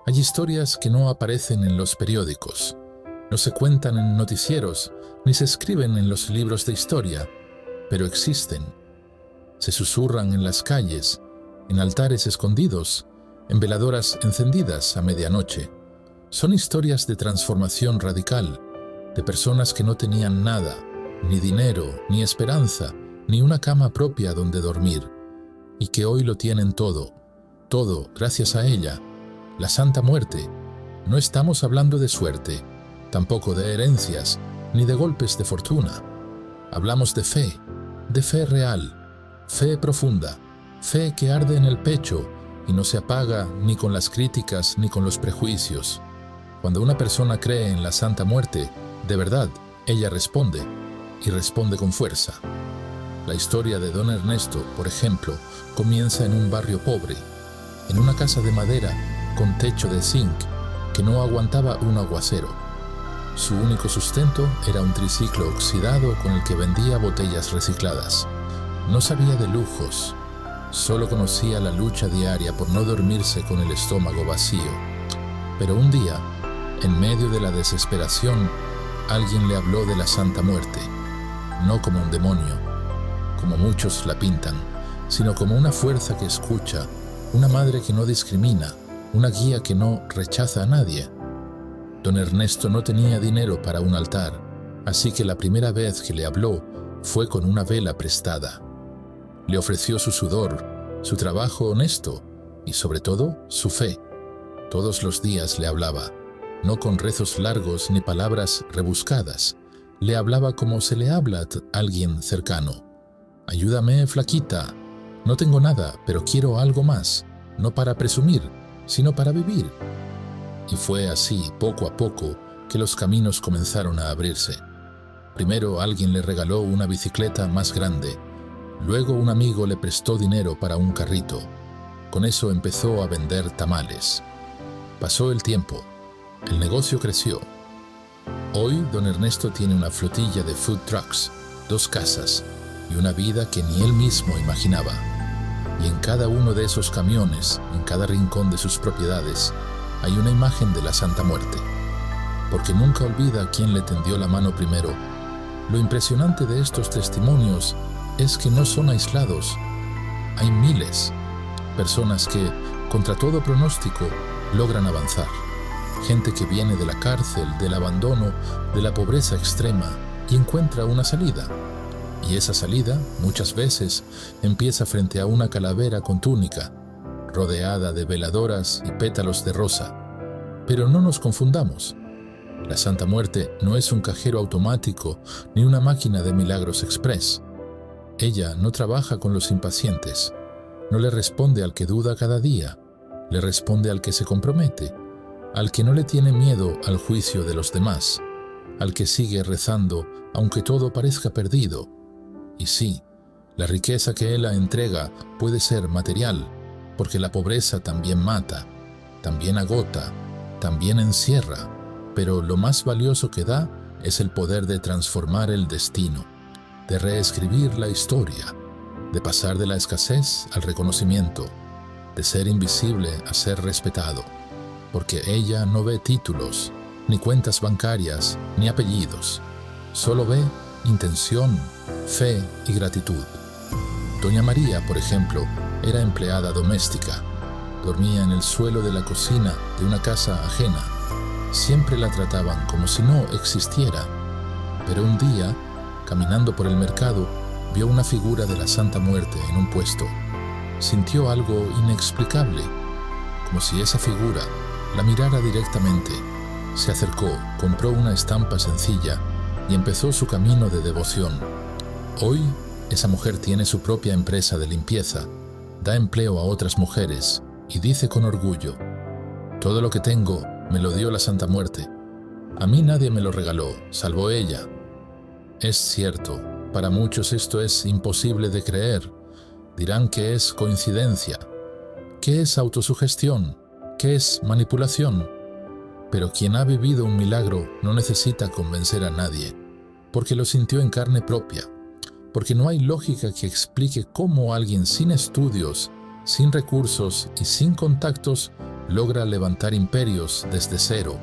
Hay historias que no aparecen en los periódicos, no se cuentan en noticieros, ni se escriben en los libros de historia, pero existen. Se susurran en las calles, en altares escondidos, en veladoras encendidas a medianoche. Son historias de transformación radical, de personas que no tenían nada, ni dinero, ni esperanza, ni una cama propia donde dormir, y que hoy lo tienen todo, todo gracias a ella, la Santa Muerte. No estamos hablando de suerte, tampoco de herencias, ni de golpes de fortuna. Hablamos de fe real, fe profunda, fe que arde en el pecho y no se apaga ni con las críticas ni con los prejuicios. Cuando una persona cree en la Santa Muerte, de verdad, ella responde, y responde con fuerza. La historia de Don Ernesto, por ejemplo, comienza en un barrio pobre, en una casa de madera con techo de zinc que no aguantaba un aguacero. Su único sustento era un triciclo oxidado con el que vendía botellas recicladas. No sabía de lujos, solo conocía la lucha diaria por no dormirse con el estómago vacío. Pero un día, en medio de la desesperación, alguien le habló de la Santa Muerte, no como un demonio, como muchos la pintan, sino como una fuerza que escucha, una madre que no discrimina, una guía que no rechaza a nadie. Don Ernesto no tenía dinero para un altar, así que la primera vez que le habló fue con una vela prestada. Le ofreció su sudor, su trabajo honesto y sobre todo su fe. Todos los días le hablaba, no con rezos largos ni palabras rebuscadas. Le hablaba como se le habla a alguien cercano. Ayúdame, flaquita. No tengo nada, pero quiero algo más, no para presumir, sino para vivir. Y fue así, poco a poco, que los caminos comenzaron a abrirse. Primero alguien le regaló una bicicleta más grande. Luego un amigo le prestó dinero para un carrito. Con eso empezó a vender tamales. Pasó el tiempo. El negocio creció. Hoy Don Ernesto tiene una flotilla de food trucks, 2 casas y una vida que ni él mismo imaginaba. Y en cada uno de esos camiones, en cada rincón de sus propiedades, hay una imagen de la Santa Muerte. Porque nunca olvida quién le tendió la mano primero. Lo impresionante de estos testimonios es que no son aislados. Hay miles. Personas que, contra todo pronóstico, logran avanzar. Gente que viene de la cárcel, del abandono, de la pobreza extrema y encuentra una salida. Y esa salida, muchas veces, empieza frente a una calavera con túnica, rodeada de veladoras y pétalos de rosa. Pero no nos confundamos. La Santa Muerte no es un cajero automático ni una máquina de milagros express. Ella no trabaja con los impacientes. No le responde al que duda cada día. Le responde al que se compromete, al que no le tiene miedo al juicio de los demás, al que sigue rezando aunque todo parezca perdido. Y sí, la riqueza que Él entrega puede ser material, porque la pobreza también mata, también agota, también encierra, pero lo más valioso que da es el poder de transformar el destino, de reescribir la historia, de pasar de la escasez al reconocimiento, de ser invisible a ser respetado, porque ella no ve títulos, ni cuentas bancarias, ni apellidos, solo ve intención, fe y gratitud. Doña María, por ejemplo, era empleada doméstica. Dormía en el suelo de la cocina de una casa ajena. Siempre la trataban como si no existiera. Pero un día, caminando por el mercado, vio una figura de la Santa Muerte en un puesto. Sintió algo inexplicable, como si esa figura la mirara directamente. Se acercó, compró una estampa sencilla y empezó su camino de devoción. Hoy, esa mujer tiene su propia empresa de limpieza, da empleo a otras mujeres y dice con orgullo: todo lo que tengo me lo dio la Santa Muerte. A mí nadie me lo regaló, salvo ella. Es cierto, para muchos esto es imposible de creer. Dirán que es coincidencia, que es autosugestión, que es manipulación. Pero quien ha vivido un milagro no necesita convencer a nadie, porque lo sintió en carne propia, porque no hay lógica que explique cómo alguien sin estudios, sin recursos y sin contactos logra levantar imperios desde cero.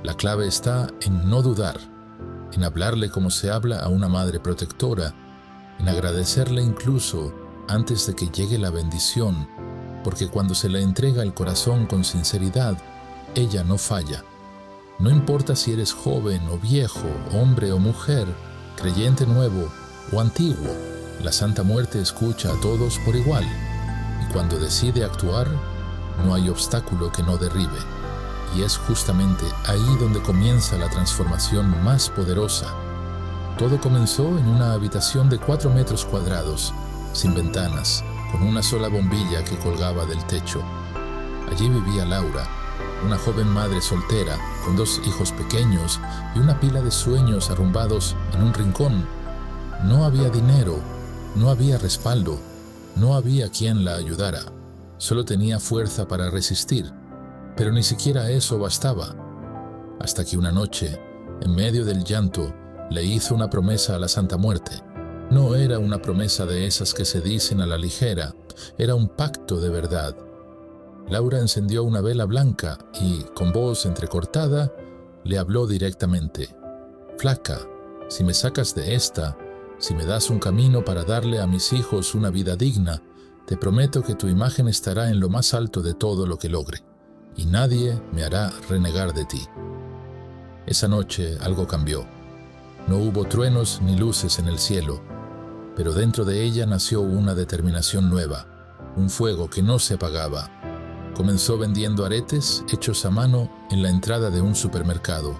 La clave está en no dudar, en hablarle como se habla a una madre protectora, en agradecerle incluso antes de que llegue la bendición, porque cuando se le entrega el corazón con sinceridad, ella no falla. No importa si eres joven o viejo, hombre o mujer, creyente nuevo o antiguo, la Santa Muerte escucha a todos por igual, y cuando decide actuar, no hay obstáculo que no derribe. Y es justamente ahí donde comienza la transformación más poderosa. Todo comenzó en una habitación de 4 metros cuadrados, sin ventanas, con una sola bombilla que colgaba del techo. Allí vivía Laura, una joven madre soltera, con 2 hijos pequeños y una pila de sueños arrumbados en un rincón. No había dinero, no había respaldo, no había quien la ayudara. Solo tenía fuerza para resistir, pero ni siquiera eso bastaba. Hasta que una noche, en medio del llanto, le hizo una promesa a la Santa Muerte. No era una promesa de esas que se dicen a la ligera, era un pacto de verdad. Laura encendió una vela blanca y, con voz entrecortada, le habló directamente. «Flaca, si me sacas de esta, si me das un camino para darle a mis hijos una vida digna, te prometo que tu imagen estará en lo más alto de todo lo que logre, y nadie me hará renegar de ti». Esa noche algo cambió. No hubo truenos ni luces en el cielo, pero dentro de ella nació una determinación nueva, un fuego que no se apagaba. Comenzó vendiendo aretes hechos a mano en la entrada de un supermercado.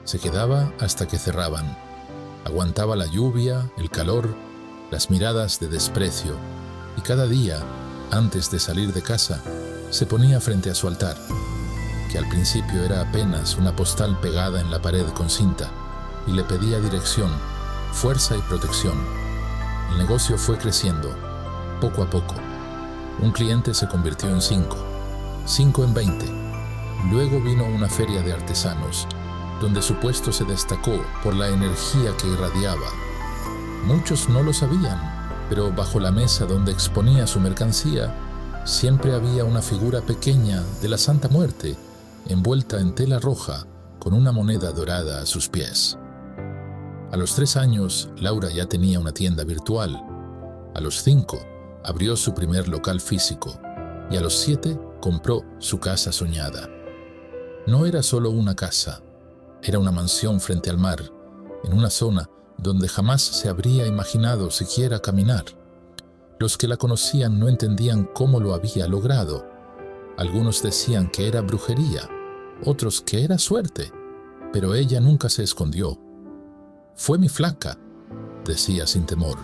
Se quedaba hasta que cerraban. Aguantaba la lluvia, el calor, las miradas de desprecio, y cada día, antes de salir de casa, se ponía frente a su altar, que al principio era apenas una postal pegada en la pared con cinta, y le pedía dirección, fuerza y protección. El negocio fue creciendo, poco a poco. Un cliente se convirtió en 5 en 20. Luego vino una feria de artesanos, donde su puesto se destacó por la energía que irradiaba. Muchos no lo sabían, pero bajo la mesa donde exponía su mercancía, siempre había una figura pequeña de la Santa Muerte, envuelta en tela roja, con una moneda dorada a sus pies. A los 3 años, Laura ya tenía una tienda virtual. A los 5, abrió su primer local físico, y a los 7, compró su casa soñada. No era solo una casa, era una mansión frente al mar, en una zona donde jamás se habría imaginado siquiera caminar. Los que la conocían no entendían cómo lo había logrado. Algunos decían que era brujería, otros que era suerte, pero ella nunca se escondió. «Fue mi flaca», decía sin temor.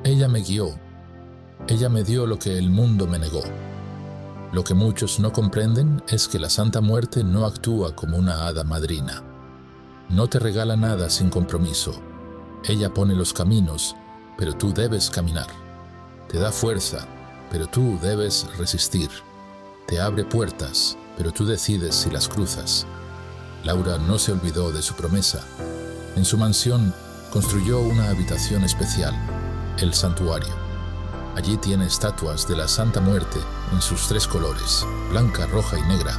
«Ella me guió. Ella me dio lo que el mundo me negó». Lo que muchos no comprenden es que la Santa Muerte no actúa como una hada madrina. No te regala nada sin compromiso. Ella pone los caminos, pero tú debes caminar. Te da fuerza, pero tú debes resistir. Te abre puertas, pero tú decides si las cruzas. Laura no se olvidó de su promesa. En su mansión construyó una habitación especial, el santuario. Allí tiene estatuas de la Santa Muerte en sus 3 colores, blanca, roja y negra,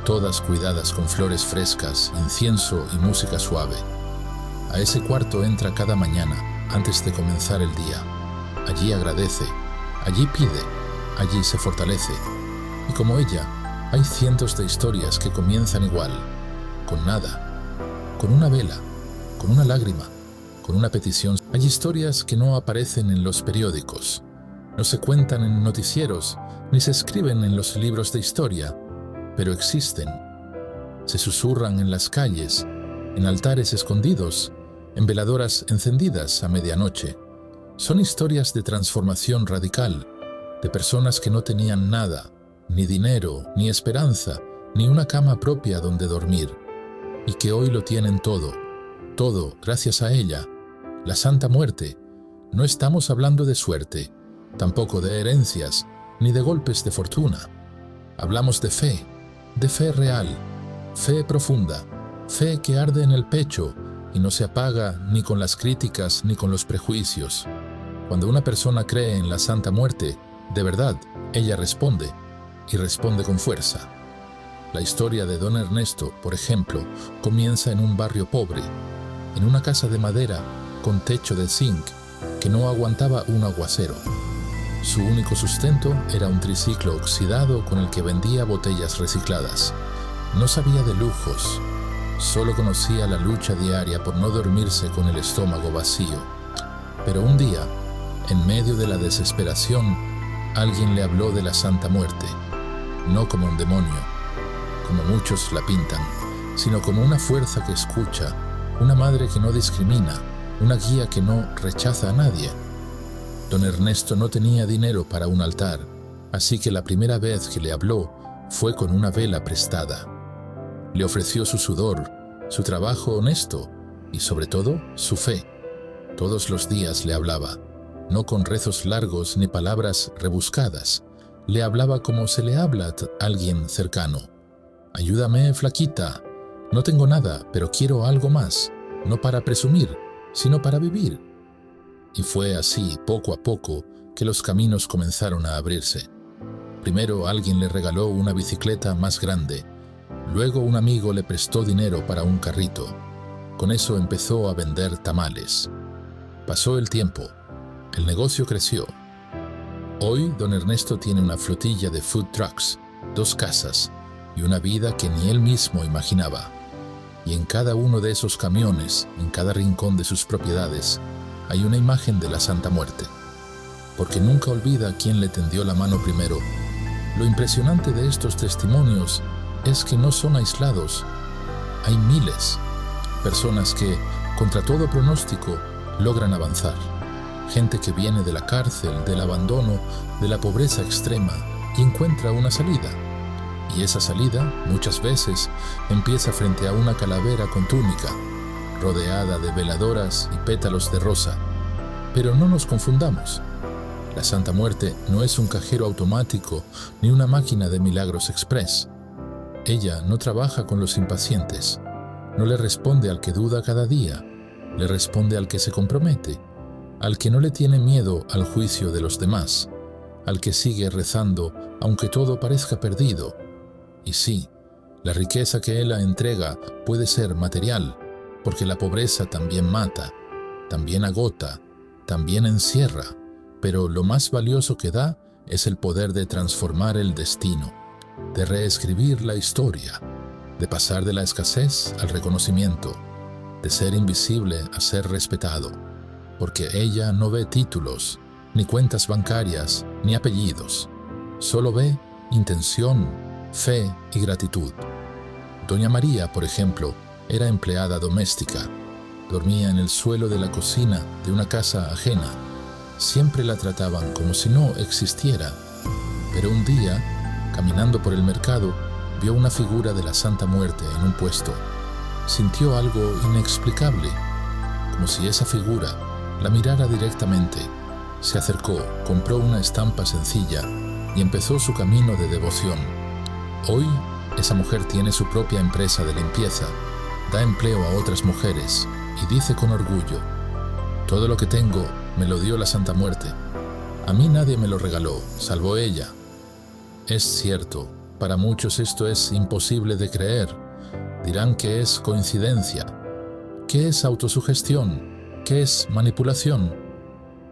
todas cuidadas con flores frescas, incienso y música suave. A ese cuarto entra cada mañana, antes de comenzar el día. Allí agradece, allí pide, allí se fortalece. Y como ella, hay cientos de historias que comienzan igual, con nada, con una vela, con una lágrima, con una petición. Hay historias que no aparecen en los periódicos, no se cuentan en noticieros, ni se escriben en los libros de historia, pero existen. Se susurran en las calles, en altares escondidos, en veladoras encendidas a medianoche. Son historias de transformación radical, de personas que no tenían nada, ni dinero, ni esperanza, ni una cama propia donde dormir, y que hoy lo tienen todo gracias a ella, la Santa Muerte. No estamos hablando de suerte, tampoco de herencias, ni de golpes de fortuna. Hablamos de fe real, fe profunda, fe que arde en el pecho y no se apaga ni con las críticas ni con los prejuicios. Cuando una persona cree en la Santa Muerte, de verdad, ella responde. y responde con fuerza. La historia de don Ernesto, por ejemplo, comienza en un barrio pobre, en una casa de madera con techo de zinc que no aguantaba un aguacero. Su único sustento era un triciclo oxidado con el que vendía botellas recicladas. No sabía de lujos, solo conocía la lucha diaria por no dormirse con el estómago vacío. Pero un día, en medio de la desesperación, alguien le habló de la Santa Muerte, no como un demonio, como muchos la pintan, sino como una fuerza que escucha, una madre que no discrimina, una guía que no rechaza a nadie. Don Ernesto no tenía dinero para un altar, así que la primera vez que le habló fue con una vela prestada. Le ofreció su sudor, su trabajo honesto y, sobre todo, su fe. Todos los días le hablaba, no con rezos largos ni palabras rebuscadas. Le hablaba como se le habla a alguien cercano. «Ayúdame, flaquita. No tengo nada, pero quiero algo más, no para presumir, sino para vivir». Y fue así, poco a poco, que los caminos comenzaron a abrirse. Primero alguien le regaló una bicicleta más grande. Luego un amigo le prestó dinero para un carrito. Con eso empezó a vender tamales. Pasó el tiempo. El negocio creció. Hoy, don Ernesto tiene una flotilla de food trucks, 2 casas y una vida que ni él mismo imaginaba. Y en cada uno de esos camiones, en cada rincón de sus propiedades, hay una imagen de la Santa Muerte. Porque nunca olvida quién le tendió la mano primero. Lo impresionante de estos testimonios es que no son aislados. Hay miles. Personas que, contra todo pronóstico, logran avanzar. Gente que viene de la cárcel, del abandono, de la pobreza extrema y encuentra una salida. Y esa salida, muchas veces, empieza frente a una calavera con túnica, rodeada de veladoras y pétalos de rosa. Pero no nos confundamos. La Santa Muerte no es un cajero automático ni una máquina de milagros express. Ella no trabaja con los impacientes. No le responde al que duda cada día. Le responde al que se compromete, al que no le tiene miedo al juicio de los demás, al que sigue rezando aunque todo parezca perdido. Y sí, la riqueza que Él entrega puede ser material, porque la pobreza también mata, también agota, también encierra, pero lo más valioso que da es el poder de transformar el destino, de reescribir la historia, de pasar de la escasez al reconocimiento, de ser invisible a ser respetado, porque ella no ve títulos, ni cuentas bancarias, ni apellidos, solo ve intención, fe y gratitud. Doña María, por ejemplo, era empleada doméstica. Dormía en el suelo de la cocina de una casa ajena. Siempre la trataban como si no existiera. Pero un día, caminando por el mercado, vio una figura de la Santa Muerte en un puesto. Sintió algo inexplicable, como si esa figura la mirara directamente. Se acercó, compró una estampa sencilla y empezó su camino de devoción. Hoy, esa mujer tiene su propia empresa de limpieza, da empleo a otras mujeres y dice con orgullo: «Todo lo que tengo me lo dio la Santa Muerte. A mí nadie me lo regaló, salvo ella». Es cierto, para muchos esto es imposible de creer. Dirán que es coincidencia, que es autosugestión, que es manipulación.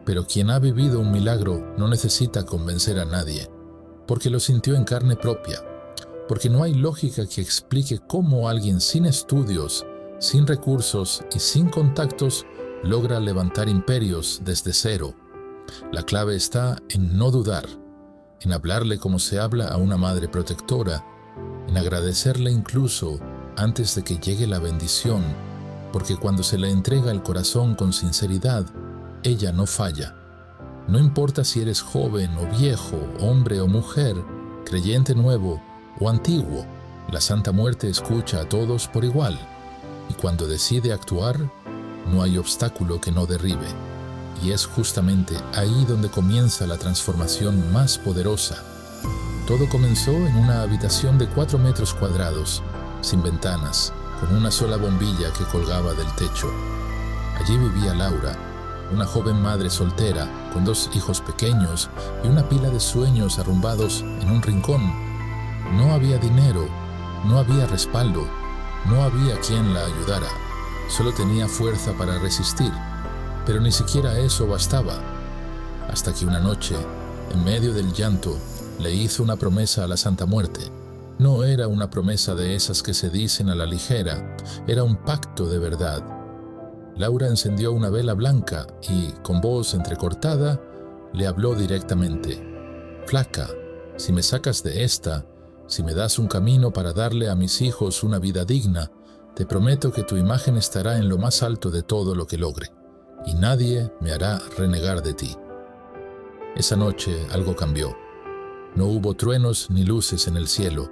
Pero quien ha vivido un milagro no necesita convencer a nadie, porque lo sintió en carne propia, porque no hay lógica que explique cómo alguien sin estudios, sin recursos y sin contactos logra levantar imperios desde cero. La clave está en no dudar, en hablarle como se habla a una madre protectora, en agradecerle incluso antes de que llegue la bendición, porque cuando se le entrega el corazón con sinceridad, ella no falla. No importa si eres joven o viejo, hombre o mujer, creyente nuevo o antiguo, la Santa Muerte escucha a todos por igual, y cuando decide actuar, no hay obstáculo que no derribe. Y es justamente ahí donde comienza la transformación más poderosa. Todo comenzó en una habitación de 4 metros cuadrados, sin ventanas, con una sola bombilla que colgaba del techo. Allí vivía Laura, una joven madre soltera con 2 hijos pequeños y una pila de sueños arrumbados en un rincón. No había dinero, no había respaldo, no había quien la ayudara. Solo tenía fuerza para resistir, pero ni siquiera eso bastaba. Hasta que una noche, en medio del llanto, le hizo una promesa a la Santa Muerte. No era una promesa de esas que se dicen a la ligera, era un pacto de verdad. Laura encendió una vela blanca y, con voz entrecortada, le habló directamente. «Flaca, si me sacas de esta, si me das un camino para darle a mis hijos una vida digna, te prometo que tu imagen estará en lo más alto de todo lo que logre, y nadie me hará renegar de ti». Esa noche algo cambió. No hubo truenos ni luces en el cielo,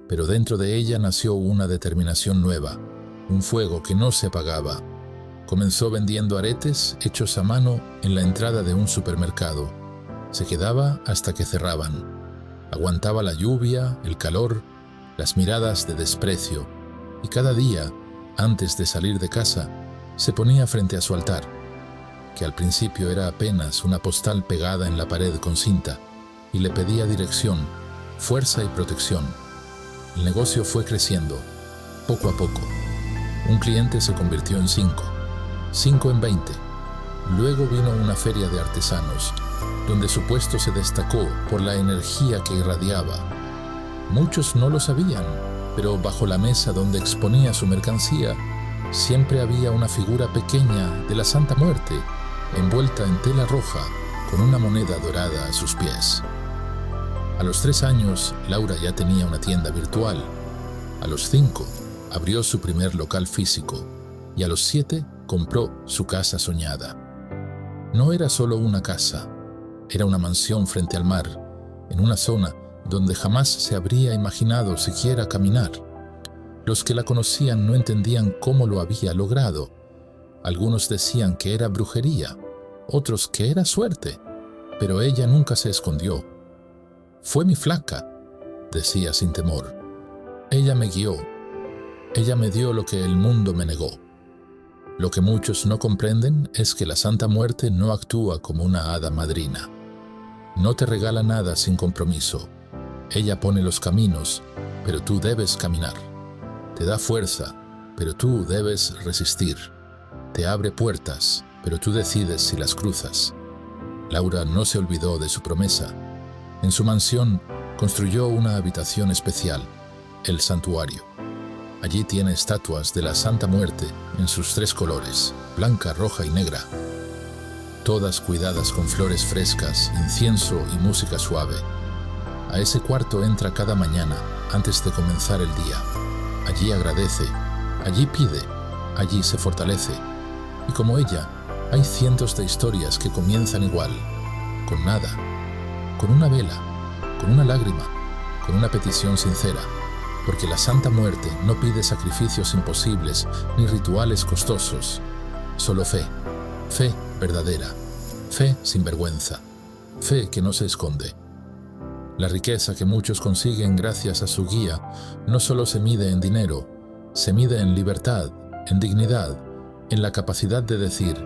pero dentro de ella nació una determinación nueva, un fuego que no se apagaba. Comenzó vendiendo aretes hechos a mano en la entrada de un supermercado. Se quedaba hasta que cerraban. Aguantaba la lluvia, el calor, las miradas de desprecio, y cada día, antes de salir de casa, se ponía frente a su altar, que al principio era apenas una postal pegada en la pared con cinta, y le pedía dirección, fuerza y protección. El negocio fue creciendo, poco a poco. Un cliente se convirtió en 5, 5 en 20. Luego vino una feria de artesanos, donde su puesto se destacó por la energía que irradiaba. Muchos no lo sabían, pero bajo la mesa donde exponía su mercancía, siempre había una figura pequeña de la Santa Muerte, envuelta en tela roja, con una moneda dorada a sus pies. A los 3 años, Laura ya tenía una tienda virtual. A los 5, abrió su primer local físico. Y a los 7, compró su casa soñada. No era solo una casa, era una mansión frente al mar, en una zona donde jamás se habría imaginado siquiera caminar. Los que la conocían no entendían cómo lo había logrado. Algunos decían que era brujería, otros que era suerte, pero ella nunca se escondió. «Fue mi flaca», decía sin temor. «Ella me guió. Ella me dio lo que el mundo me negó». Lo que muchos no comprenden es que la Santa Muerte no actúa como una hada madrina. No te regala nada sin compromiso. Ella pone los caminos, pero tú debes caminar. Te da fuerza, pero tú debes resistir. Te abre puertas, pero tú decides si las cruzas. Laura no se olvidó de su promesa. En su mansión construyó una habitación especial, el santuario. Allí tiene estatuas de la Santa Muerte en sus 3 colores, blanca, roja y negra. Todas cuidadas con flores frescas, incienso y música suave. A ese cuarto entra cada mañana antes de comenzar el día. Allí agradece, allí pide, allí se fortalece. Y como ella, hay cientos de historias que comienzan igual, con nada, con una vela, con una lágrima, con una petición sincera, porque la Santa Muerte no pide sacrificios imposibles ni rituales costosos, solo fe, fe verdadera, fe sin vergüenza, fe que no se esconde. La riqueza que muchos consiguen gracias a su guía no solo se mide en dinero, se mide en libertad, en dignidad, en la capacidad de decir: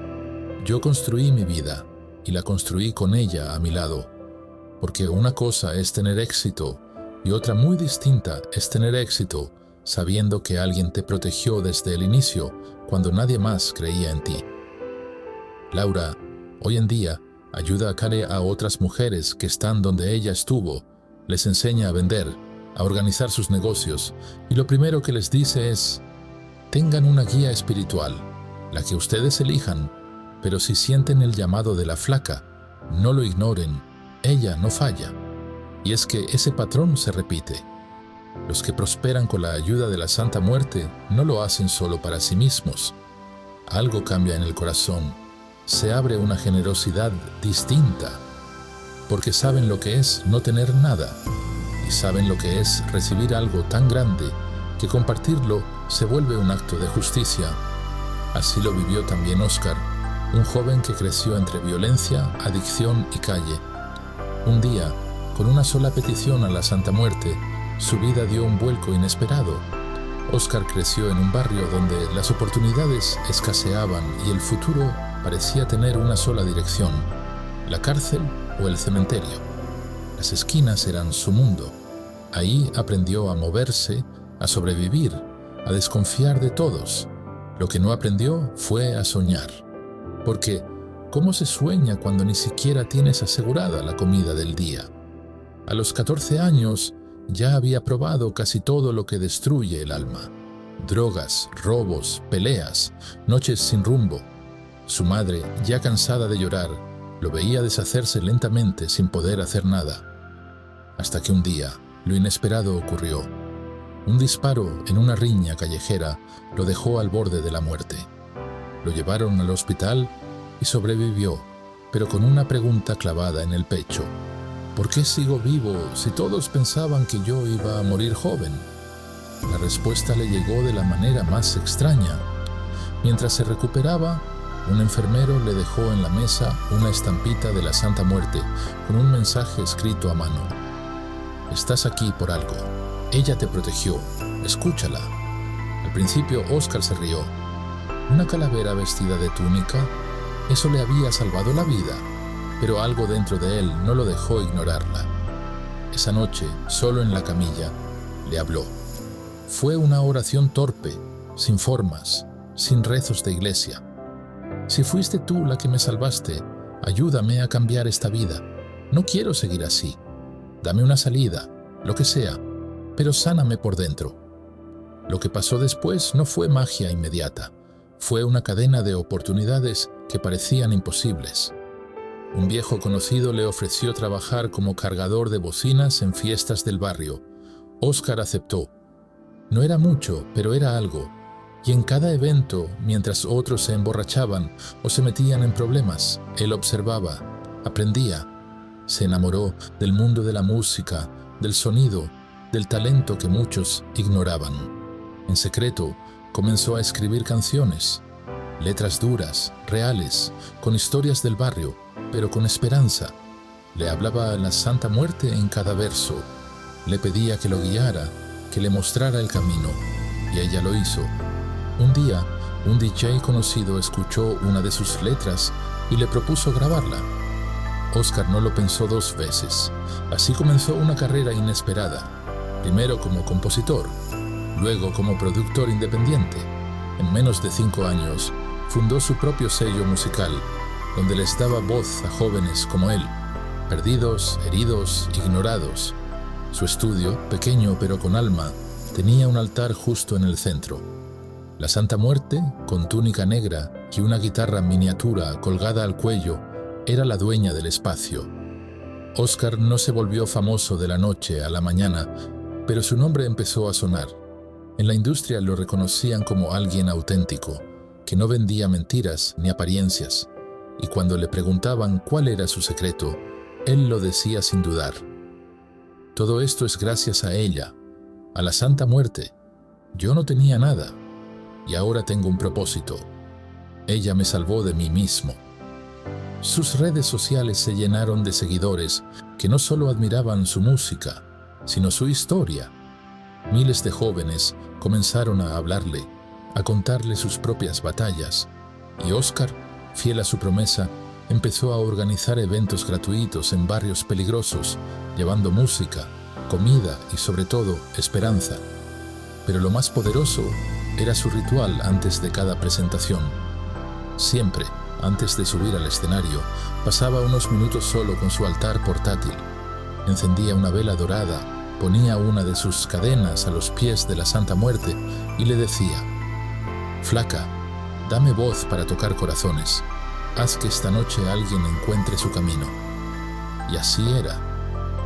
yo construí mi vida y la construí con ella a mi lado. Porque una cosa es tener éxito y otra muy distinta es tener éxito sabiendo que alguien te protegió desde el inicio cuando nadie más creía en ti. Laura, hoy en día, ayuda a otras mujeres que están donde ella estuvo, les enseña a vender, a organizar sus negocios, y lo primero que les dice es: tengan una guía espiritual, la que ustedes elijan, pero si sienten el llamado de la flaca, no lo ignoren. Ella no falla. Y es que ese patrón se repite. Los que prosperan con la ayuda de la Santa Muerte no lo hacen solo para sí mismos. Algo cambia en el corazón. Se abre una generosidad distinta. Porque saben lo que es no tener nada. Y saben lo que es recibir algo tan grande que compartirlo se vuelve un acto de justicia. Así lo vivió también Óscar, un joven que creció entre violencia, adicción y calle. Un día, con una sola petición a la Santa Muerte, su vida dio un vuelco inesperado. Óscar creció en un barrio donde las oportunidades escaseaban y el futuro parecía tener una sola dirección: la cárcel o el cementerio. Las esquinas eran su mundo. Ahí aprendió a moverse, a sobrevivir, a desconfiar de todos. Lo que no aprendió fue a soñar. Porque, ¿cómo se sueña cuando ni siquiera tienes asegurada la comida del día? A los 14 años ya había probado casi todo lo que destruye el alma: drogas, robos, peleas, noches sin rumbo. Su madre, ya cansada de llorar, lo veía deshacerse lentamente sin poder hacer nada. Hasta que un día, lo inesperado ocurrió. Un disparo en una riña callejera lo dejó al borde de la muerte. Lo llevaron al hospital y sobrevivió, pero con una pregunta clavada en el pecho: ¿por qué sigo vivo si todos pensaban que yo iba a morir joven? La respuesta le llegó de la manera más extraña. Mientras se recuperaba, un enfermero le dejó en la mesa una estampita de la Santa Muerte con un mensaje escrito a mano: «Estás aquí por algo. Ella te protegió. Escúchala». Al principio Oscar se rió. ¿Una calavera vestida de túnica? Eso le había salvado la vida, pero algo dentro de él no lo dejó ignorarla. Esa noche, solo en la camilla, le habló. Fue una oración torpe, sin formas, sin rezos de iglesia. «Si fuiste tú la que me salvaste, ayúdame a cambiar esta vida. No quiero seguir así. Dame una salida, lo que sea, pero sáname por dentro». Lo que pasó después no fue magia inmediata. Fue una cadena de oportunidades que parecían imposibles. Un viejo conocido le ofreció trabajar como cargador de bocinas en fiestas del barrio. Oscar aceptó. No era mucho, pero era algo. Y en cada evento, mientras otros se emborrachaban o se metían en problemas, él observaba, aprendía. Se enamoró del mundo de la música, del sonido, del talento que muchos ignoraban. En secreto, comenzó a escribir canciones, letras duras, reales, con historias del barrio, pero con esperanza. Le hablaba a la Santa Muerte en cada verso. Le pedía que lo guiara, que le mostrara el camino, y ella lo hizo. Un día, un DJ conocido escuchó una de sus letras y le propuso grabarla. Oscar no lo pensó dos veces. Así comenzó una carrera inesperada, primero como compositor, luego como productor independiente. En menos de 5 años, fundó su propio sello musical, donde les daba voz a jóvenes como él, perdidos, heridos, ignorados. Su estudio, pequeño pero con alma, tenía un altar justo en el centro. La Santa Muerte, con túnica negra y una guitarra miniatura colgada al cuello, era la dueña del espacio. Oscar no se volvió famoso de la noche a la mañana, pero su nombre empezó a sonar. En la industria lo reconocían como alguien auténtico, que no vendía mentiras ni apariencias, y cuando le preguntaban cuál era su secreto, él lo decía sin dudar. Todo esto es gracias a ella, a la Santa Muerte. Yo no tenía nada, y ahora tengo un propósito. Ella me salvó de mí mismo. Sus redes sociales se llenaron de seguidores que no solo admiraban su música, sino su historia. Miles de jóvenes comenzaron a hablarle, a contarle sus propias batallas, y Oscar, fiel a su promesa, empezó a organizar eventos gratuitos en barrios peligrosos, llevando música, comida y sobre todo esperanza. Pero lo más poderoso era su ritual antes de cada presentación. Siempre, antes de subir al escenario, pasaba unos minutos solo con su altar portátil. Encendía una vela dorada, ponía una de sus cadenas a los pies de la Santa Muerte y le decía: «Flaca, dame voz para tocar corazones. Haz que esta noche alguien encuentre su camino». Y así era,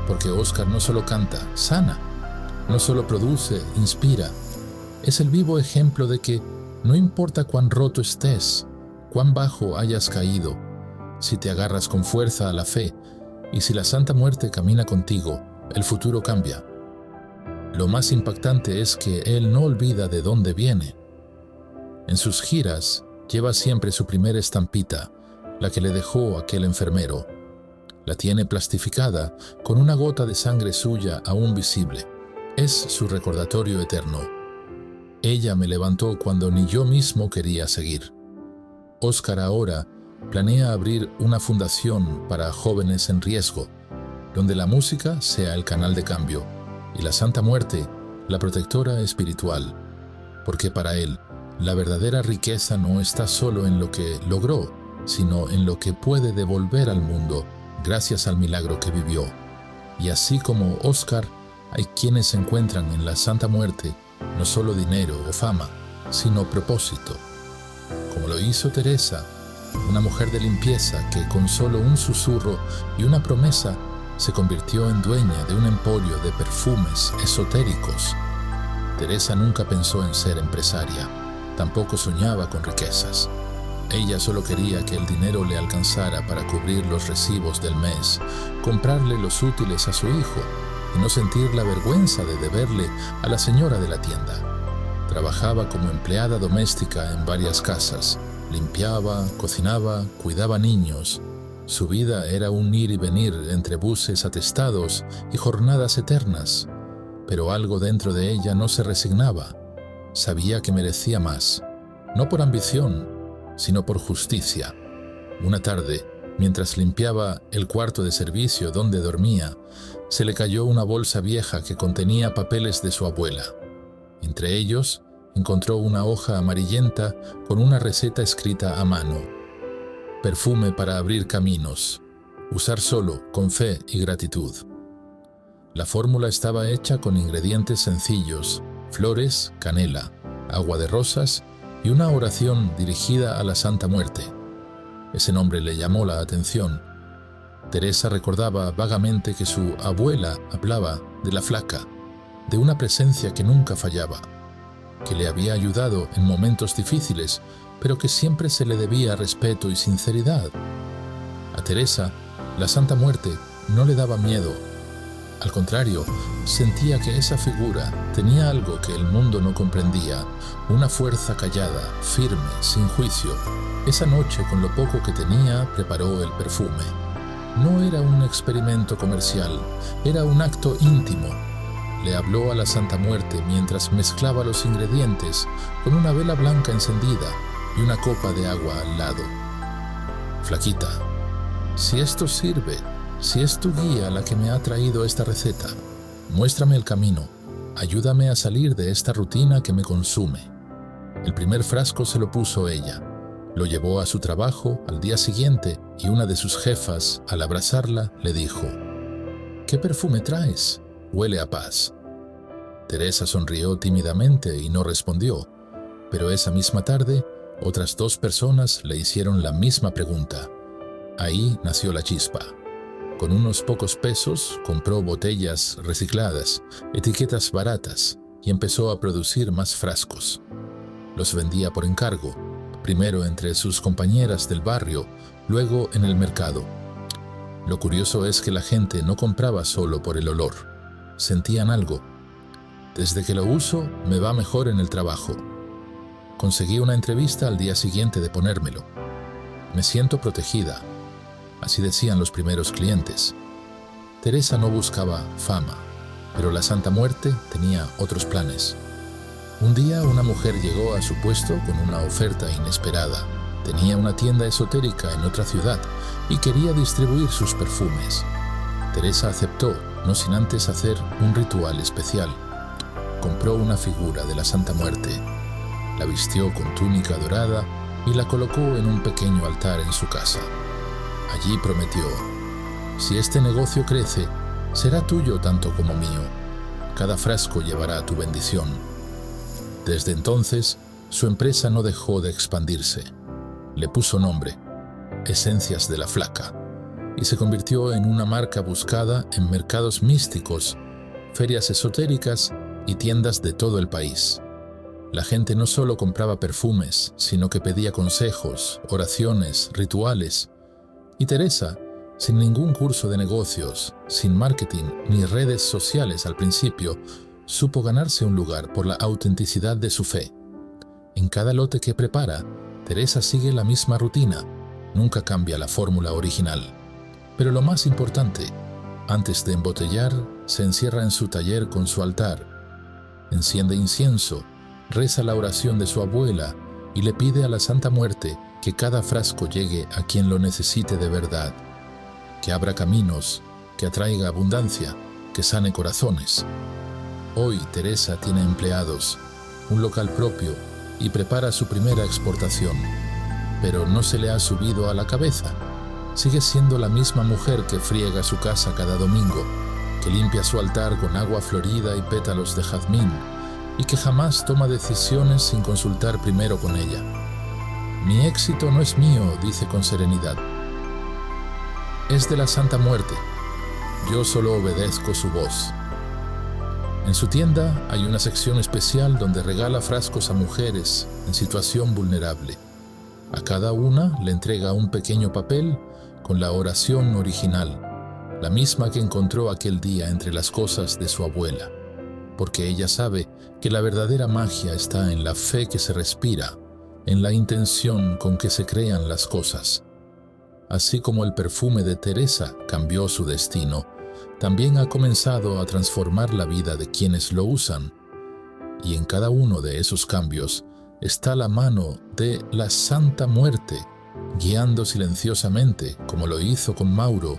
porque Oscar no solo canta, sana. No solo produce, inspira. Es el vivo ejemplo de que no importa cuán roto estés, cuán bajo hayas caído, si te agarras con fuerza a la fe y si la Santa Muerte camina contigo, el futuro cambia. Lo más impactante es que él no olvida de dónde viene. En sus giras lleva siempre su primera estampita, la que le dejó aquel enfermero. La tiene plastificada con una gota de sangre suya aún visible. Es su recordatorio eterno. Ella me levantó cuando ni yo mismo quería seguir. Oscar ahora planea abrir una fundación para jóvenes en riesgo, donde la música sea el canal de cambio y la Santa Muerte la protectora espiritual, porque para él la verdadera riqueza no está solo en lo que logró, sino en lo que puede devolver al mundo gracias al milagro que vivió. Y así como Oscar, hay quienes encuentran en la Santa Muerte no solo dinero o fama, sino propósito, como lo hizo Teresa, una mujer de limpieza que con solo un susurro y una promesa se convirtió en dueña de un emporio de perfumes esotéricos. Teresa nunca pensó en ser empresaria, tampoco soñaba con riquezas. Ella solo quería que el dinero le alcanzara para cubrir los recibos del mes, comprarle los útiles a su hijo y no sentir la vergüenza de deberle a la señora de la tienda. Trabajaba como empleada doméstica en varias casas, limpiaba, cocinaba, cuidaba niños. Su vida era un ir y venir entre buses atestados y jornadas eternas, pero algo dentro de ella no se resignaba. Sabía que merecía más, no por ambición, sino por justicia. Una tarde, mientras limpiaba el cuarto de servicio donde dormía, se le cayó una bolsa vieja que contenía papeles de su abuela. Entre ellos, encontró una hoja amarillenta con una receta escrita a mano. Perfume para abrir caminos. Usar solo con fe y gratitud. La fórmula estaba hecha con ingredientes sencillos: flores, canela, agua de rosas y una oración dirigida a la Santa Muerte. Ese nombre le llamó la atención. Teresa recordaba vagamente que su abuela hablaba de la flaca, de una presencia que nunca fallaba, que le había ayudado en momentos difíciles, pero que siempre se le debía respeto y sinceridad. A Teresa, la Santa Muerte no le daba miedo. Al contrario, sentía que esa figura tenía algo que el mundo no comprendía, una fuerza callada, firme, sin juicio. Esa noche, con lo poco que tenía, preparó el perfume. No era un experimento comercial, era un acto íntimo. Le habló a la Santa Muerte mientras mezclaba los ingredientes con una vela blanca encendida y una copa de agua al lado. Flaquita, si esto sirve, si es tu guía la que me ha traído esta receta, muéstrame el camino, ayúdame a salir de esta rutina que me consume. El primer frasco se lo puso ella. Lo llevó a su trabajo al día siguiente y una de sus jefas, al abrazarla, le dijo: ¿Qué perfume traes? Huele a paz. Teresa sonrió tímidamente y no respondió, pero esa misma tarde otras 2 personas le hicieron la misma pregunta. Ahí nació la chispa. Con unos pocos pesos compró botellas recicladas, etiquetas baratas y empezó a producir más frascos. Los vendía por encargo, primero entre sus compañeras del barrio, luego en el mercado. Lo curioso es que la gente no compraba solo por el olor. Sentían algo. Desde que lo uso, me va mejor en el trabajo. Conseguí una entrevista al día siguiente de ponérmelo. Me siento protegida. Así decían los primeros clientes. Teresa no buscaba fama, pero la Santa Muerte tenía otros planes. Un día una mujer llegó a su puesto con una oferta inesperada. Tenía una tienda esotérica en otra ciudad y quería distribuir sus perfumes. Teresa aceptó, no sin antes hacer un ritual especial. Compró una figura de la Santa Muerte, la vistió con túnica dorada y la colocó en un pequeño altar en su casa. Allí prometió: si este negocio crece, será tuyo tanto como mío. Cada frasco llevará tu bendición. Desde entonces, su empresa no dejó de expandirse. Le puso nombre: Esencias de la Flaca, y se convirtió en una marca buscada en mercados místicos, ferias esotéricas y tiendas de todo el país. La gente no solo compraba perfumes, sino que pedía consejos, oraciones, rituales. Y Teresa, sin ningún curso de negocios, sin marketing ni redes sociales al principio, supo ganarse un lugar por la autenticidad de su fe. En cada lote que prepara, Teresa sigue la misma rutina, nunca cambia la fórmula original. Pero lo más importante, antes de embotellar, se encierra en su taller con su altar, enciende incienso, reza la oración de su abuela y le pide a la Santa Muerte que cada frasco llegue a quien lo necesite de verdad, que abra caminos, que atraiga abundancia, que sane corazones. Hoy Teresa tiene empleados, un local propio y prepara su primera exportación, pero no se le ha subido a la cabeza. Sigue siendo la misma mujer que friega su casa cada domingo, que limpia su altar con agua florida y pétalos de jazmín, y que jamás toma decisiones sin consultar primero con ella. Mi éxito no es mío, dice con serenidad. Es de la Santa Muerte. Yo solo obedezco su voz. En su tienda hay una sección especial donde regala frascos a mujeres en situación vulnerable. A cada una le entrega un pequeño papel con la oración original, la misma que encontró aquel día entre las cosas de su abuela, porque ella sabe que la verdadera magia está en la fe que se respira, en la intención con que se crean las cosas. Así como el perfume de Teresa cambió su destino, también ha comenzado a transformar la vida de quienes lo usan. Y en cada uno de esos cambios está la mano de la Santa Muerte, guiando silenciosamente, como lo hizo con Mauro,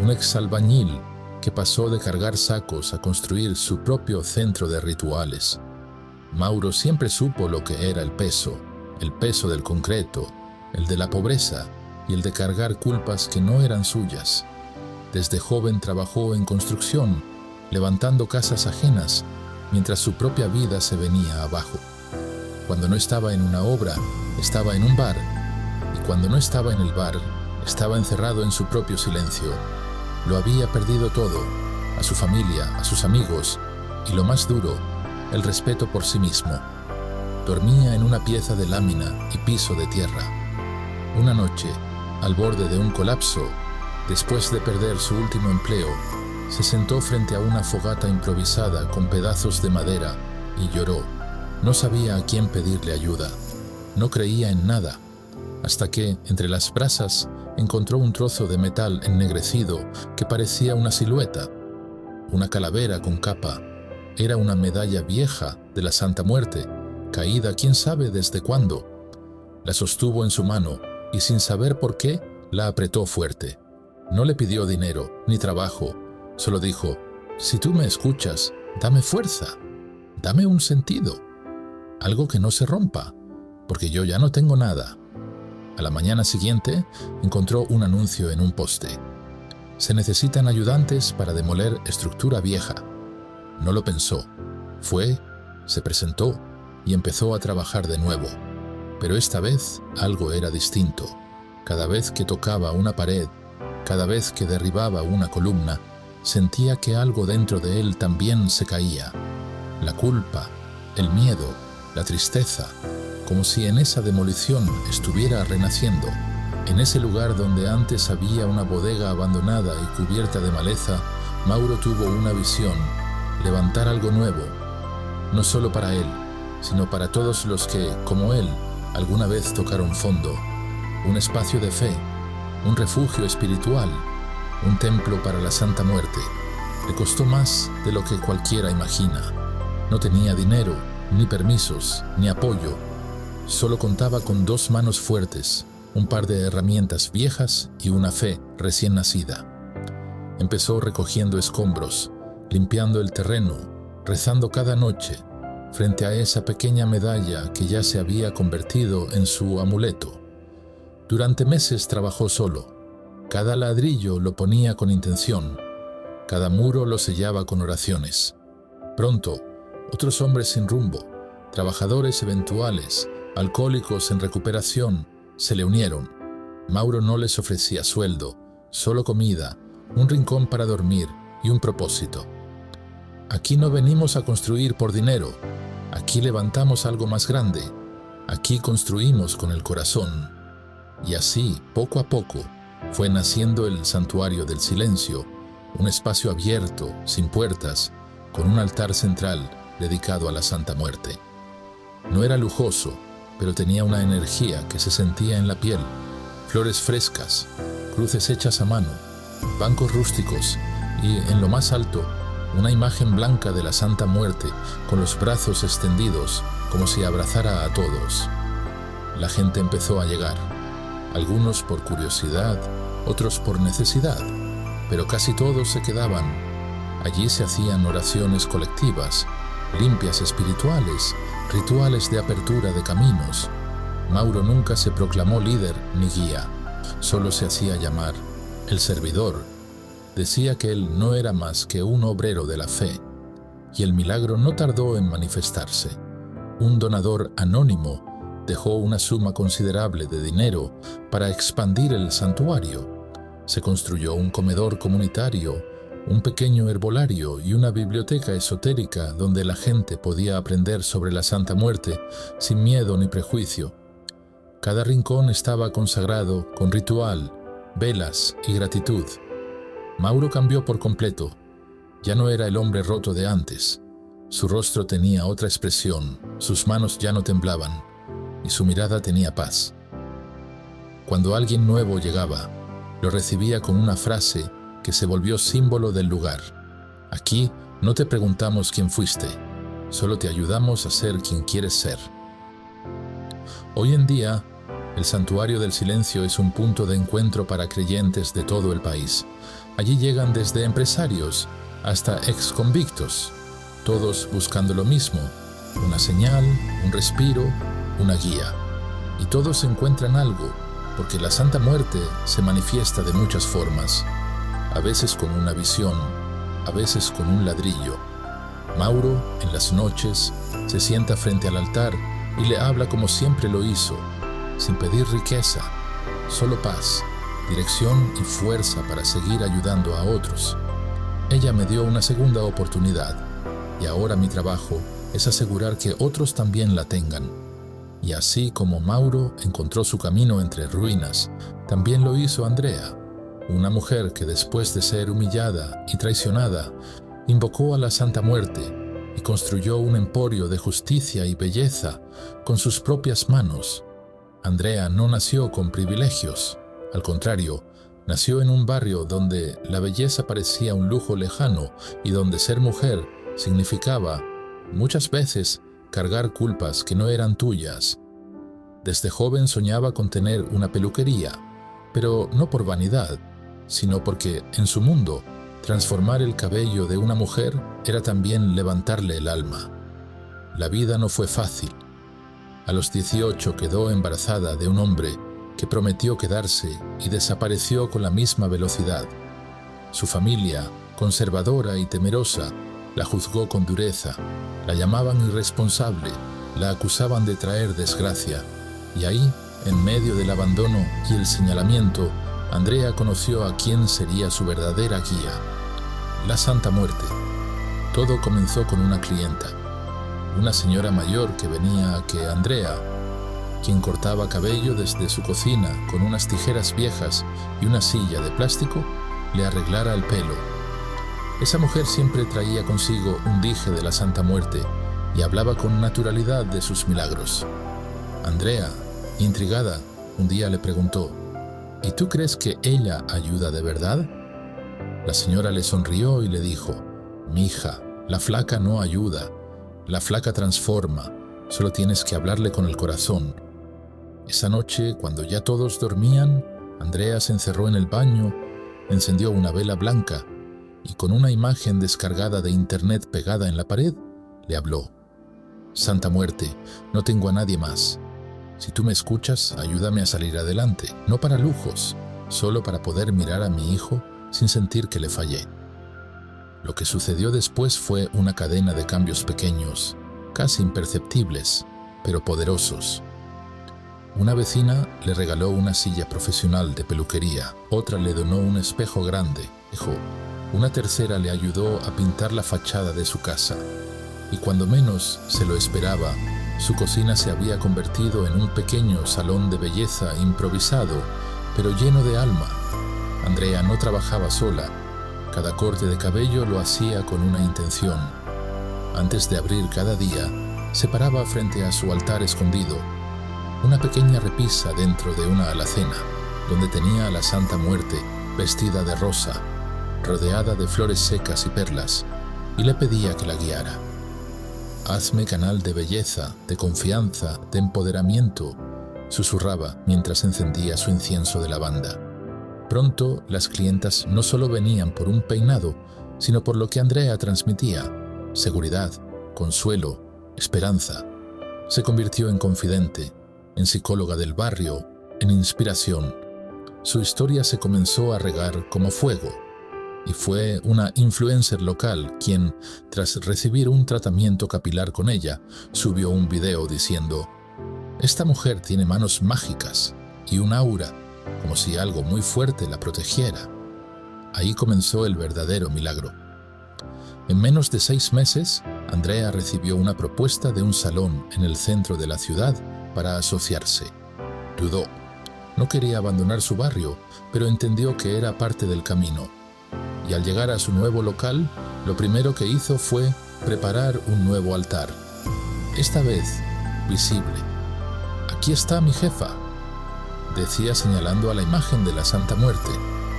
un exalbañil que pasó de cargar sacos a construir su propio centro de rituales. Mauro siempre supo lo que era el peso del concreto, el de la pobreza y el de cargar culpas que no eran suyas. Desde joven trabajó en construcción, levantando casas ajenas, mientras su propia vida se venía abajo. Cuando no estaba en una obra, estaba en un bar, y cuando no estaba en el bar, estaba encerrado en su propio silencio. Lo había perdido todo, a su familia, a sus amigos, y lo más duro, el respeto por sí mismo. Dormía en una pieza de lámina y piso de tierra. Una noche, al borde de un colapso, después de perder su último empleo, se sentó frente a una fogata improvisada con pedazos de madera y lloró. No sabía a quién pedirle ayuda. No creía en nada, hasta que, entre las brasas, encontró un trozo de metal ennegrecido que parecía una silueta. Una calavera con capa. Era una medalla vieja de la Santa Muerte, caída quién sabe desde cuándo. La sostuvo en su mano y sin saber por qué, la apretó fuerte. No le pidió dinero ni trabajo, solo dijo: si tú me escuchas, dame fuerza, dame un sentido, algo que no se rompa, porque yo ya no tengo nada. A la mañana siguiente encontró un anuncio en un poste. Se necesitan ayudantes para demoler estructura vieja. No lo pensó. Fue, se presentó y empezó a trabajar de nuevo. Pero esta vez algo era distinto. Cada vez que tocaba una pared, cada vez que derribaba una columna, sentía que algo dentro de él también se caía. La culpa, el miedo, la tristeza, como si en esa demolición estuviera renaciendo. En ese lugar donde antes había una bodega abandonada y cubierta de maleza, Mauro tuvo una visión: levantar algo nuevo, no solo para él, sino para todos los que, como él, alguna vez tocaron fondo. Un espacio de fe, un refugio espiritual, un templo para la Santa Muerte. Le costó más de lo que cualquiera imagina. No tenía dinero, ni permisos, ni apoyo. Solo contaba con 2 manos fuertes, un par de herramientas viejas y una fe recién nacida. Empezó recogiendo escombros, limpiando el terreno, rezando cada noche, frente a esa pequeña medalla que ya se había convertido en su amuleto. Durante meses trabajó solo. Cada ladrillo lo ponía con intención, cada muro lo sellaba con oraciones. Pronto, otros hombres sin rumbo, trabajadores eventuales, alcohólicos en recuperación, se le unieron. Mauro no les ofrecía sueldo, solo comida, un rincón para dormir y un propósito. Aquí no venimos a construir por dinero, aquí levantamos algo más grande, aquí construimos con el corazón. Y así, poco a poco, fue naciendo el Santuario del Silencio, un espacio abierto, sin puertas, con un altar central dedicado a la Santa Muerte. No era lujoso, pero tenía una energía que se sentía en la piel: flores frescas, cruces hechas a mano, bancos rústicos y, en lo más alto, una imagen blanca de la Santa Muerte con los brazos extendidos como si abrazara a todos. La gente empezó a llegar. algunos por curiosidad, otros por necesidad, pero casi todos se quedaban. Allí se hacían oraciones colectivas, limpias espirituales, rituales de apertura de caminos. Mauro nunca se proclamó líder ni guía, solo se hacía llamar el servidor. Decía que él no era más que un obrero de la fe, y el milagro no tardó en manifestarse. Un donador anónimo dejó una suma considerable de dinero para expandir el santuario. Se construyó un comedor comunitario, un pequeño herbolario y una biblioteca esotérica donde la gente podía aprender sobre la Santa Muerte sin miedo ni prejuicio. Cada rincón estaba consagrado con ritual, velas y gratitud. Mauro cambió por completo. Ya no era el hombre roto de antes. Su rostro tenía otra expresión, sus manos ya no temblaban y su mirada tenía paz. Cuando alguien nuevo llegaba, lo recibía con una frase que se volvió símbolo del lugar. Aquí no te preguntamos quién fuiste, solo te ayudamos a ser quien quieres ser. Hoy en día, el Santuario del Silencio es un punto de encuentro para creyentes de todo el país. Allí llegan desde empresarios hasta exconvictos, todos buscando lo mismo, una señal, un respiro, una guía. Y todos encuentran algo, porque la Santa Muerte se manifiesta de muchas formas, a veces con una visión, a veces con un ladrillo. Mauro, en las noches, se sienta frente al altar y le habla como siempre lo hizo, sin pedir riqueza, solo paz, dirección y fuerza para seguir ayudando a otros. Ella me dio una segunda oportunidad y ahora mi trabajo es asegurar que otros también la tengan. Y así como Mauro encontró su camino entre ruinas, también lo hizo Andrea, una mujer que después de ser humillada y traicionada, invocó a la Santa Muerte y construyó un emporio de justicia y belleza con sus propias manos. Andrea no nació con privilegios, al contrario, nació en un barrio donde la belleza parecía un lujo lejano y donde ser mujer significaba, muchas veces, cargar culpas que no eran tuyas. Desde joven soñaba con tener una peluquería, pero no por vanidad, sino porque, en su mundo, transformar el cabello de una mujer era también levantarle el alma. La vida no fue fácil. A los 18 quedó embarazada de un hombre que prometió quedarse y desapareció con la misma velocidad. Su familia, conservadora y temerosa, la juzgó con dureza, la llamaban irresponsable, la acusaban de traer desgracia. Y ahí, en medio del abandono y el señalamiento, Andrea conoció a quien sería su verdadera guía, la Santa Muerte. Todo comenzó con una clienta, una señora mayor que venía a que Andrea, quien cortaba cabello desde su cocina con unas tijeras viejas y una silla de plástico, le arreglara el pelo. Esa mujer siempre traía consigo un dije de la Santa Muerte y hablaba con naturalidad de sus milagros. Andrea, intrigada, un día le preguntó: ¿y tú crees que ella ayuda de verdad? La señora le sonrió y le dijo: «Mija, la flaca no ayuda, la flaca transforma, solo tienes que hablarle con el corazón». Esa noche, cuando ya todos dormían, Andrea se encerró en el baño, encendió una vela blanca y con una imagen descargada de internet pegada en la pared, le habló: «Santa Muerte, no tengo a nadie más. Si tú me escuchas, ayúdame a salir adelante, no para lujos, solo para poder mirar a mi hijo sin sentir que le fallé». Lo que sucedió después fue una cadena de cambios pequeños, casi imperceptibles, pero poderosos. Una vecina le regaló una silla profesional de peluquería, otra le donó un espejo grande, una tercera le ayudó a pintar la fachada de su casa. Y cuando menos se lo esperaba, su cocina se había convertido en un pequeño salón de belleza improvisado, pero lleno de alma. Andrea no trabajaba sola. Cada corte de cabello lo hacía con una intención. Antes de abrir cada día, se paraba frente a su altar escondido, una pequeña repisa dentro de una alacena, donde tenía a la Santa Muerte vestida de rosa, rodeada de flores secas y perlas, y le pedía que la guiara. «Hazme canal de belleza, de confianza, de empoderamiento, susurraba mientras encendía su incienso de lavanda. Pronto las clientas no solo venían por un peinado, sino por lo que Andrea transmitía: seguridad, consuelo, esperanza. Se convirtió en confidente, en psicóloga del barrio, en inspiración. Su historia se comenzó a regar como fuego, y fue una influencer local quien, tras recibir un tratamiento capilar con ella, subió un video diciendo: «Esta mujer tiene manos mágicas y un aura, como si algo muy fuerte la protegiera». Ahí comenzó el verdadero milagro. En menos de 6 meses, Andrea recibió una propuesta de un salón en el centro de la ciudad para asociarse. Dudó. No quería abandonar su barrio, pero entendió que era parte del camino. Y al llegar a su nuevo local, lo primero que hizo fue preparar un nuevo altar. Esta vez, visible. «Aquí está mi jefa», decía señalando a la imagen de la Santa Muerte,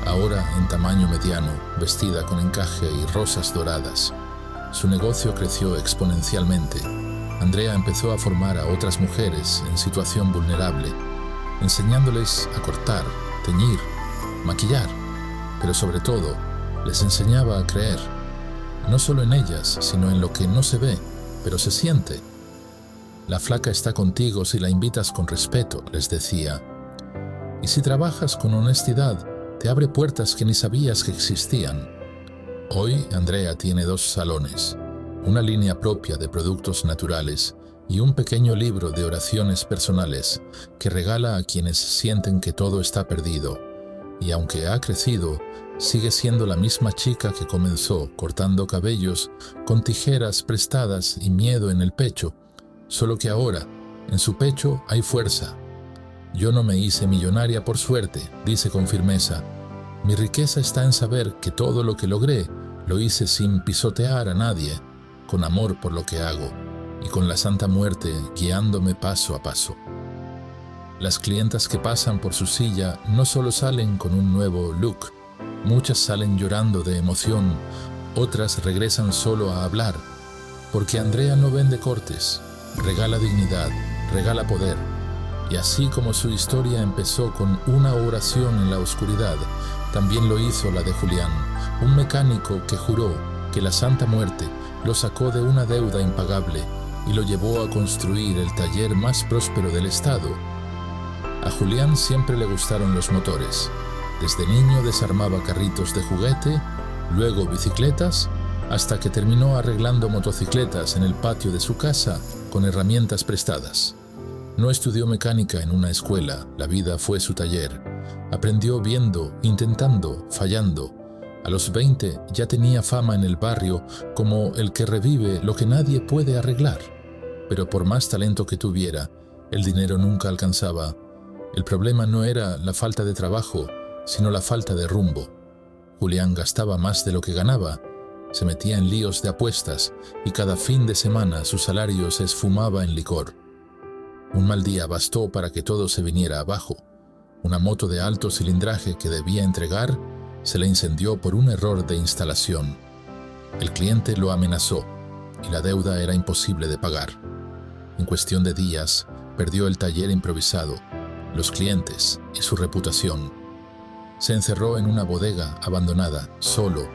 ahora en tamaño mediano, vestida con encaje y rosas doradas. Su negocio creció exponencialmente. Andrea empezó a formar a otras mujeres en situación vulnerable, enseñándoles a cortar, teñir, maquillar, pero sobre todo, les enseñaba a creer, no solo en ellas, sino en lo que no se ve, pero se siente. «La flaca está contigo si la invitas con respeto», les decía. «Y si trabajas con honestidad, te abre puertas que ni sabías que existían». Hoy Andrea tiene 2 salones, una línea propia de productos naturales y un pequeño libro de oraciones personales que regala a quienes sienten que todo está perdido. Y aunque ha crecido, sigue siendo la misma chica que comenzó cortando cabellos con tijeras prestadas y miedo en el pecho, solo que ahora, en su pecho hay fuerza. «Yo no me hice millonaria por suerte», dice con firmeza. «Mi riqueza está en saber que todo lo que logré lo hice sin pisotear a nadie, con amor por lo que hago y con la Santa Muerte guiándome paso a paso». Las clientas que pasan por su silla no solo salen con un nuevo look, muchas salen llorando de emoción, otras regresan solo a hablar, porque Andrea no vende cortes, regala dignidad, regala poder. Y así como su historia empezó con una oración en la oscuridad, también lo hizo la de Julián, un mecánico que juró que la Santa Muerte lo sacó de una deuda impagable y lo llevó a construir el taller más próspero del estado. A Julián siempre le gustaron los motores. Desde niño desarmaba carritos de juguete, luego bicicletas, hasta que terminó arreglando motocicletas en el patio de su casa con herramientas prestadas. No estudió mecánica en una escuela, la vida fue su taller. Aprendió viendo, intentando, fallando. A los 20 ya tenía fama en el barrio como el que revive lo que nadie puede arreglar. Pero por más talento que tuviera, el dinero nunca alcanzaba. El problema no era la falta de trabajo, sino la falta de rumbo. Julián gastaba más de lo que ganaba, se metía en líos de apuestas y cada fin de semana su salario se esfumaba en licor. Un mal día bastó para que todo se viniera abajo. Una moto de alto cilindraje que debía entregar se le incendió por un error de instalación. El cliente lo amenazó y la deuda era imposible de pagar. En cuestión de días, perdió el taller improvisado, los clientes y su reputación. Se encerró en una bodega abandonada, solo,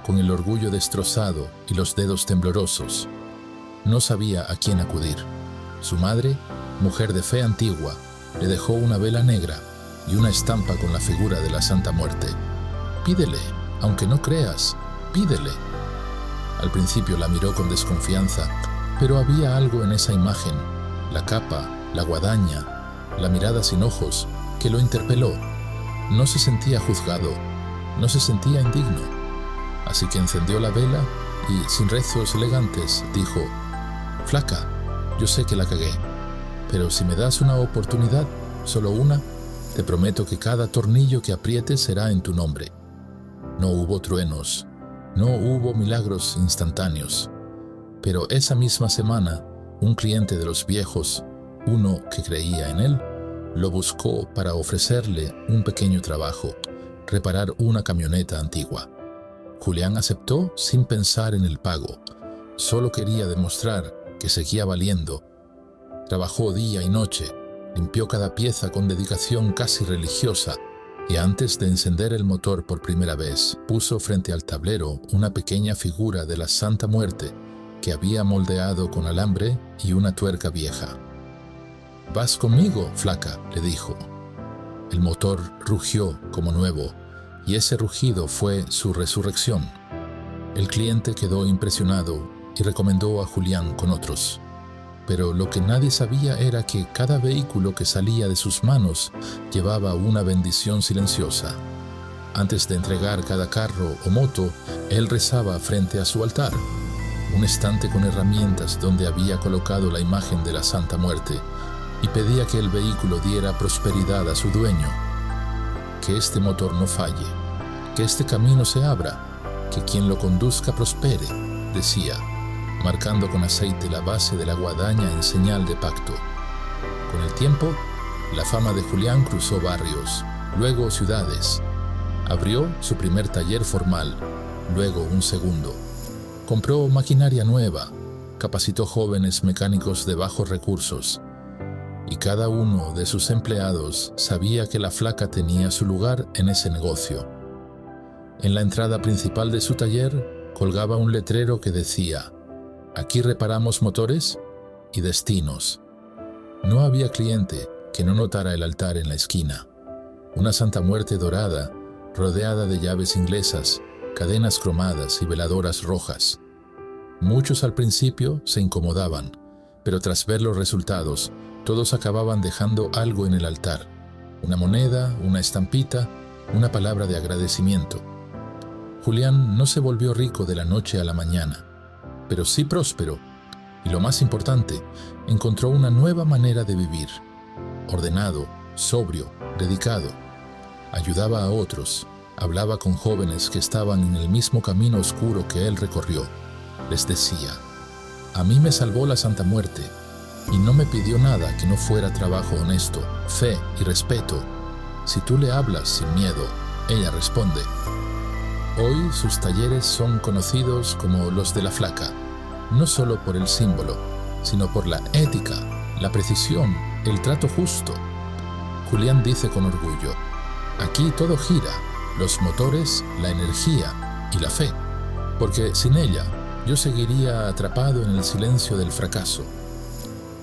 con el orgullo destrozado y los dedos temblorosos. No sabía a quién acudir. Su madre, mujer de fe antigua, le dejó una vela negra y una estampa con la figura de la Santa Muerte. «Pídele, aunque no creas, pídele». Al principio la miró con desconfianza, pero había algo en esa imagen, la capa, la guadaña, la mirada sin ojos, que lo interpeló. No se sentía juzgado, no se sentía indigno. Así que encendió la vela y, sin rezos elegantes, dijo: «Flaca, yo sé que la cagué, pero si me das una oportunidad, solo una, te prometo que cada tornillo que aprietes será en tu nombre». No hubo truenos, no hubo milagros instantáneos, pero esa misma semana, un cliente de los viejos, uno que creía en él, lo buscó para ofrecerle un pequeño trabajo, reparar una camioneta antigua. Julián aceptó sin pensar en el pago, solo quería demostrar que seguía valiendo. Trabajó día y noche, Limpió cada pieza con dedicación casi religiosa y antes de encender el motor por primera vez, puso frente al tablero una pequeña figura de la Santa Muerte que había moldeado con alambre y una tuerca vieja. «Vas conmigo, flaca», le dijo. El motor rugió como nuevo, y ese rugido fue su resurrección. El cliente quedó impresionado y recomendó a Julián con otros. Pero lo que nadie sabía era que cada vehículo que salía de sus manos llevaba una bendición silenciosa. Antes de entregar cada carro o moto, él rezaba frente a su altar, un estante con herramientas donde había colocado la imagen de la Santa Muerte, y pedía que el vehículo diera prosperidad a su dueño. Que este motor no falle, que este camino se abra, que quien lo conduzca prospere, decía, marcando con aceite la base de la guadaña en señal de pacto. Con el tiempo, la fama de Julián cruzó barrios, luego ciudades. Abrió su primer taller formal, luego un segundo. Compró maquinaria nueva, capacitó jóvenes mecánicos de bajos recursos, y cada uno de sus empleados sabía que la flaca tenía su lugar en ese negocio. En la entrada principal de su taller colgaba un letrero que decía: «Aquí reparamos motores y destinos». No había cliente que no notara el altar en la esquina. Una Santa Muerte dorada, rodeada de llaves inglesas, cadenas cromadas y veladoras rojas. Muchos al principio se incomodaban, pero tras ver los resultados, todos acababan dejando algo en el altar: una moneda, una estampita, una palabra de agradecimiento. Julián no se volvió rico de la noche a la mañana, pero sí próspero, y lo más importante, encontró una nueva manera de vivir: ordenado, sobrio, dedicado. Ayudaba a otros, hablaba con jóvenes que estaban en el mismo camino oscuro que él recorrió. Les decía: «A mí me salvó la Santa Muerte, y no me pidió nada que no fuera trabajo honesto, fe y respeto. Si tú le hablas sin miedo, ella responde». Hoy sus talleres son conocidos como los de la flaca, no solo por el símbolo, sino por la ética, la precisión, el trato justo. Julián dice con orgullo: «Aquí todo gira, los motores, la energía y la fe, porque sin ella yo seguiría atrapado en el silencio del fracaso».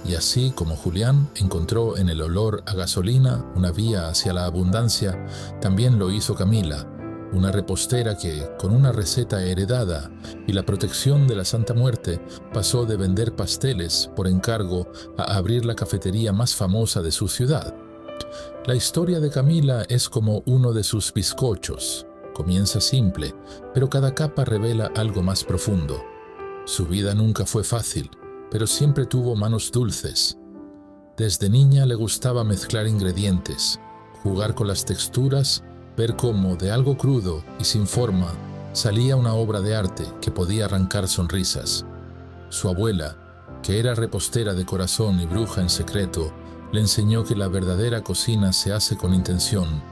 Y así como Julián encontró en el olor a gasolina una vía hacia la abundancia, también lo hizo Camila, una repostera que, con una receta heredada y la protección de la Santa Muerte, pasó de vender pasteles por encargo a abrir la cafetería más famosa de su ciudad. La historia de Camila es como uno de sus bizcochos. Comienza simple, pero cada capa revela algo más profundo. Su vida nunca fue fácil, pero siempre tuvo manos dulces. Desde niña le gustaba mezclar ingredientes, jugar con las texturas, ver cómo de algo crudo y sin forma salía una obra de arte que podía arrancar sonrisas. Su abuela, que era repostera de corazón y bruja en secreto, le enseñó que la verdadera cocina se hace con intención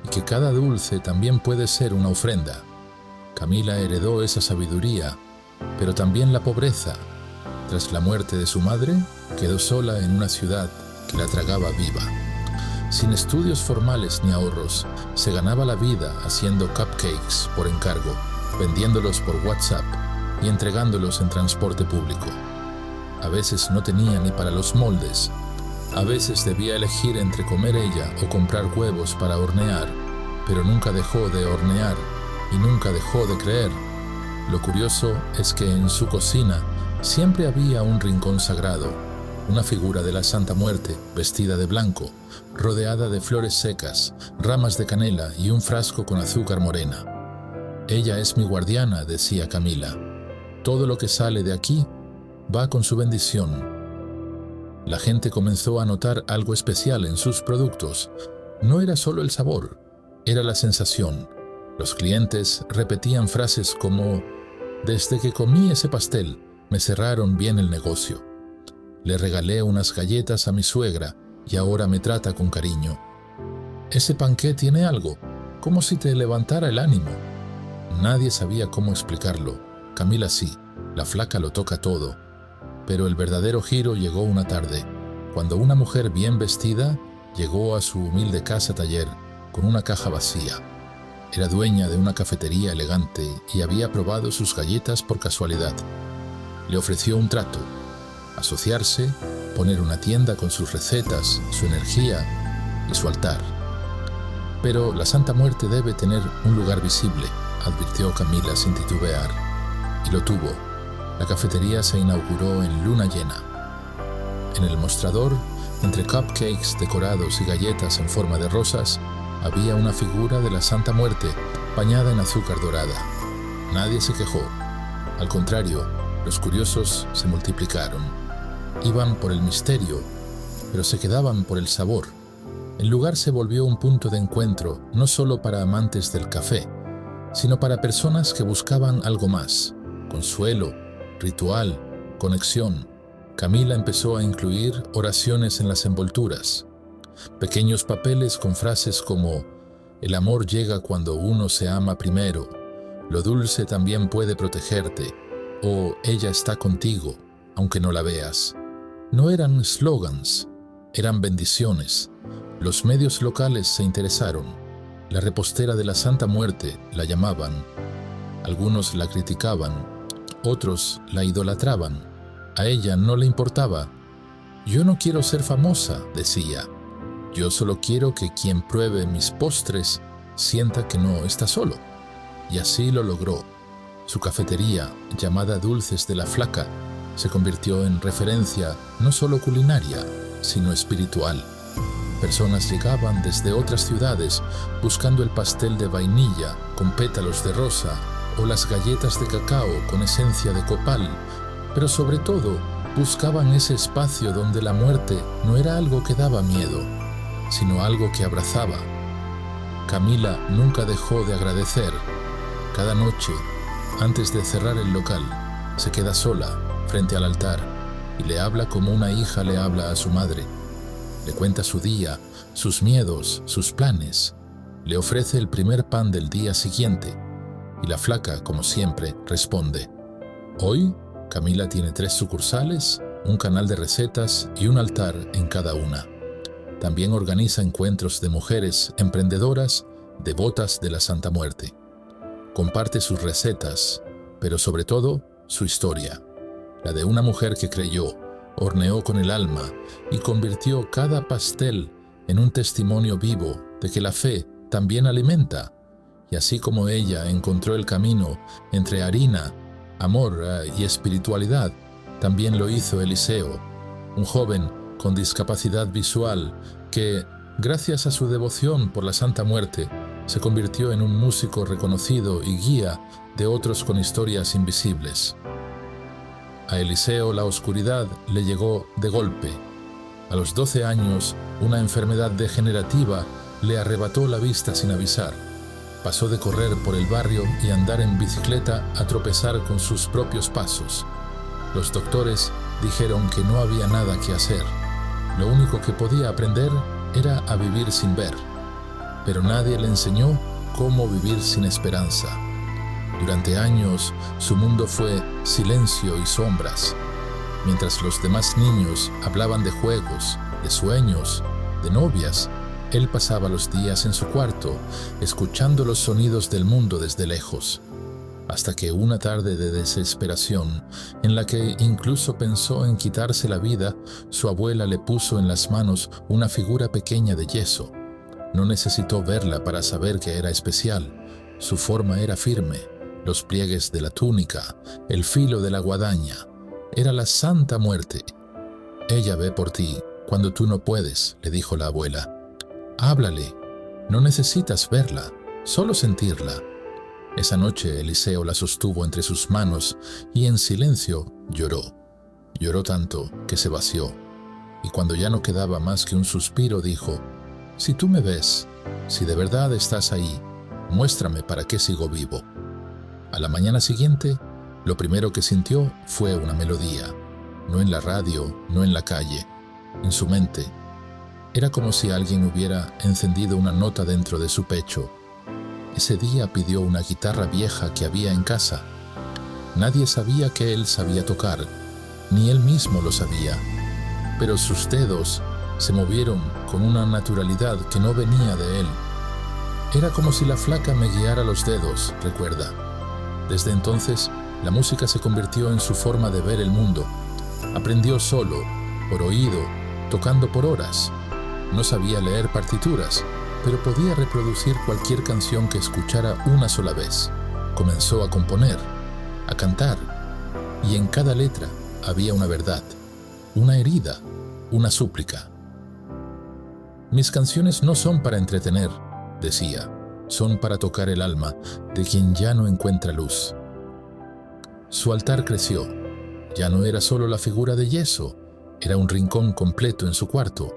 y que cada dulce también puede ser una ofrenda. Camila heredó esa sabiduría, pero también la pobreza. Tras la muerte de su madre, quedó sola en una ciudad que la tragaba viva. Sin estudios formales ni ahorros, se ganaba la vida haciendo cupcakes por encargo, vendiéndolos por WhatsApp y entregándolos en transporte público. A veces no tenía ni para los moldes. A veces debía elegir entre comer ella o comprar huevos para hornear, pero nunca dejó de hornear y nunca dejó de creer. Lo curioso es que en su cocina siempre había un rincón sagrado, una figura de la Santa Muerte vestida de blanco, rodeada de flores secas, ramas de canela y un frasco con azúcar morena. «Ella es mi guardiana», decía Camila. «Todo lo que sale de aquí va con su bendición». La gente comenzó a notar algo especial en sus productos. No era solo el sabor, era la sensación. Los clientes repetían frases como: «Desde que comí ese pastel, me cerraron bien el negocio. Le regalé unas galletas a mi suegra y ahora me trata con cariño. Ese panqué tiene algo, como si te levantara el ánimo». Nadie sabía cómo explicarlo. Camila sí, la flaca lo toca todo. Pero el verdadero giro llegó una tarde. cuando una mujer bien vestida llegó a su humilde casa-taller con una caja vacía. Era dueña de una cafetería elegante y había probado sus galletas por casualidad. Le ofreció un trato: asociarse, poner una tienda con sus recetas, su energía y su altar. Pero la Santa Muerte debe tener un lugar visible, advirtió Camila sin titubear. Y lo tuvo. La cafetería se inauguró en luna llena. En el mostrador, entre cupcakes decorados y galletas en forma de rosas, había una figura de la Santa Muerte bañada en azúcar dorada. Nadie se quejó. Al contrario, los curiosos se multiplicaron. Iban por el misterio, pero se quedaban por el sabor. El lugar se volvió un punto de encuentro no solo para amantes del café, sino para personas que buscaban algo más: consuelo, ritual, conexión. Camila empezó a incluir oraciones en las envolturas, pequeños papeles con frases como: el amor llega cuando uno se ama primero, lo dulce también puede protegerte, o ella está contigo, aunque no la veas. No eran slogans, eran bendiciones. Los medios locales se interesaron. La repostera de la Santa Muerte la llamaban. Algunos la criticaban, otros la idolatraban. A ella no le importaba. Yo no quiero ser famosa, decía. Yo solo quiero que quien pruebe mis postres sienta que no está solo. Y así lo logró. Su cafetería, llamada Dulces de la Flaca, se convirtió en referencia no solo culinaria, sino espiritual. Personas llegaban desde otras ciudades buscando el pastel de vainilla con pétalos de rosa o las galletas de cacao con esencia de copal, pero sobre todo buscaban ese espacio donde la muerte no era algo que daba miedo, sino algo que abrazaba. Camila nunca dejó de agradecer. Cada noche, antes de cerrar el local, se queda sola frente al altar y le habla como una hija le habla a su madre. Le cuenta su día, sus miedos, sus planes. Le ofrece el primer pan del día siguiente y la flaca, como siempre, responde. Hoy, Camila tiene 3 sucursales, un canal de recetas y un altar en cada una. También organiza encuentros de mujeres emprendedoras, devotas de la Santa Muerte. Comparte sus recetas, pero sobre todo su historia, la de una mujer que creyó, horneó con el alma y convirtió cada pastel en un testimonio vivo de que la fe también alimenta. Y así como ella encontró el camino entre harina, amor y espiritualidad, también lo hizo Eliseo, un joven con discapacidad visual que, gracias a su devoción por la Santa Muerte, se convirtió en un músico reconocido y guía de otros con historias invisibles. A Eliseo la oscuridad le llegó de golpe. A los 12 años, una enfermedad degenerativa le arrebató la vista sin avisar. Pasó de correr por el barrio y andar en bicicleta a tropezar con sus propios pasos. Los doctores dijeron que no había nada que hacer. Lo único que podía aprender era a vivir sin ver. Pero nadie le enseñó cómo vivir sin esperanza. Durante años, su mundo fue silencio y sombras. Mientras los demás niños hablaban de juegos, de sueños, de novias, él pasaba los días en su cuarto, escuchando los sonidos del mundo desde lejos. Hasta que una tarde de desesperación, en la que incluso pensó en quitarse la vida, su abuela le puso en las manos una figura pequeña de yeso. No necesitó verla para saber que era especial. Su forma era firme, los pliegues de la túnica, el filo de la guadaña. Era la Santa Muerte. Ella ve por ti cuando tú no puedes, le dijo la abuela. Háblale, no necesitas verla, solo sentirla. Esa noche Eliseo la sostuvo entre sus manos y en silencio lloró. Lloró tanto que se vació. Y cuando ya no quedaba más que un suspiro, dijo: si tú me ves, si de verdad estás ahí, muéstrame para qué sigo vivo. A la mañana siguiente, lo primero que sintió fue una melodía, no en la radio, no en la calle, en su mente. Era como si alguien hubiera encendido una nota dentro de su pecho. Ese día pidió una guitarra vieja que había en casa. Nadie sabía que él sabía tocar, ni él mismo lo sabía. pero sus dedos se movieron con una naturalidad que no venía de él. Era como si la flaca me guiara los dedos, recuerda. Desde entonces, la música se convirtió en su forma de ver el mundo. Aprendió solo, por oído, tocando por horas. No sabía leer partituras, pero podía reproducir cualquier canción que escuchara una sola vez. Comenzó a componer, a cantar, y en cada letra había una verdad, una herida, una súplica. Mis canciones no son para entretener, decía, son para tocar el alma de quien ya no encuentra luz. Su altar creció. Ya no era solo la figura de yeso, era un rincón completo en su cuarto,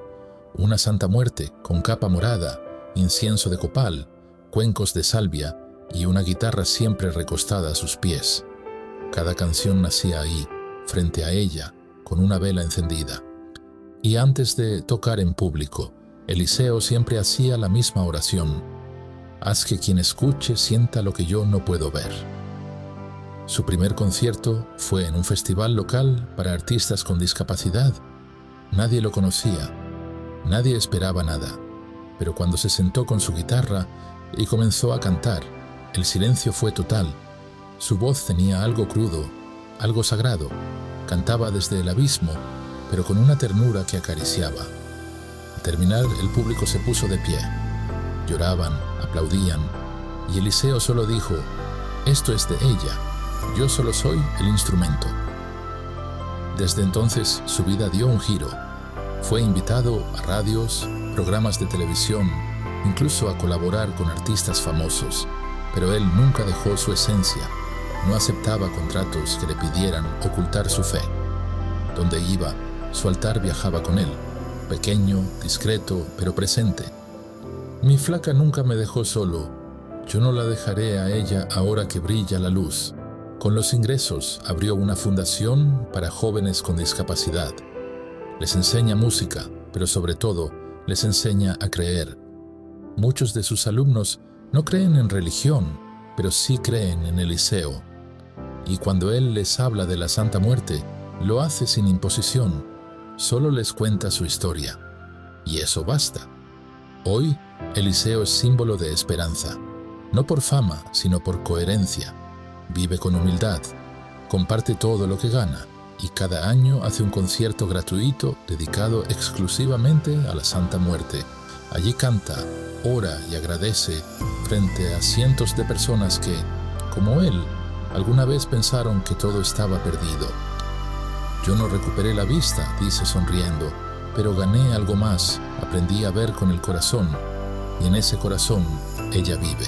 una Santa Muerte con capa morada, incienso de copal, cuencos de salvia y una guitarra siempre recostada a sus pies. Cada canción nacía ahí, frente a ella, con una vela encendida. Y antes de tocar en público, Eliseo siempre hacía la misma oración: haz que quien escuche sienta lo que yo no puedo ver. Su primer concierto fue en un festival local para artistas con discapacidad. Nadie lo conocía, nadie esperaba nada, pero cuando se sentó con su guitarra y comenzó a cantar, el silencio fue total. Su voz tenía algo crudo, algo sagrado. Cantaba desde el abismo, pero con una ternura que acariciaba. Al terminar, el público se puso de pie. Lloraban, aplaudían, y Eliseo solo dijo: esto es de ella. Yo solo soy el instrumento. Desde entonces su vida dio un giro. Fue invitado a radios, programas de televisión, incluso a colaborar con artistas famosos, pero él nunca dejó su esencia. No aceptaba contratos que le pidieran ocultar su fe. Donde iba, su altar viajaba con él, pequeño, discreto, pero presente. Mi flaca nunca me dejó solo. Yo no la dejaré a ella ahora que brilla la luz. Con los ingresos abrió una fundación para jóvenes con discapacidad. Les enseña música, pero sobre todo les enseña a creer. Muchos de sus alumnos no creen en religión, pero sí creen en Eliseo. Y cuando él les habla de la Santa Muerte, lo hace sin imposición. Solo les cuenta su historia. Y eso basta. Hoy, Eliseo es símbolo de esperanza. No por fama, sino por coherencia. Vive con humildad, comparte todo lo que gana y cada año hace un concierto gratuito dedicado exclusivamente a la Santa Muerte. Allí canta, ora y agradece frente a cientos de personas que, como él, alguna vez pensaron que todo estaba perdido. Yo no recuperé la vista, dice sonriendo, pero gané algo más, aprendí a ver con el corazón, y en ese corazón ella vive.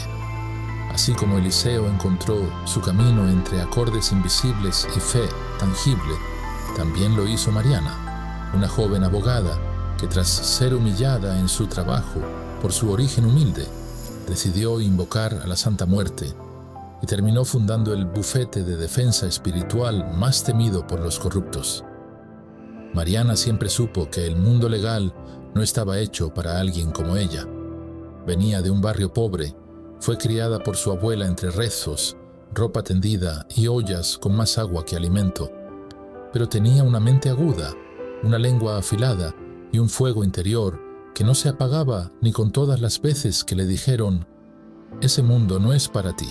Así como Eliseo encontró su camino entre acordes invisibles y fe tangible, también lo hizo Mariana, una joven abogada que tras ser humillada en su trabajo por su origen humilde, decidió invocar a la Santa Muerte y terminó fundando el bufete de defensa espiritual más temido por los corruptos. Mariana siempre supo que el mundo legal no estaba hecho para alguien como ella. Venía de un barrio pobre. Fue criada por su abuela entre rezos, ropa tendida y ollas con más agua que alimento. Pero tenía una mente aguda, una lengua afilada y un fuego interior que no se apagaba ni con todas las veces que le dijeron: ese mundo no es para ti.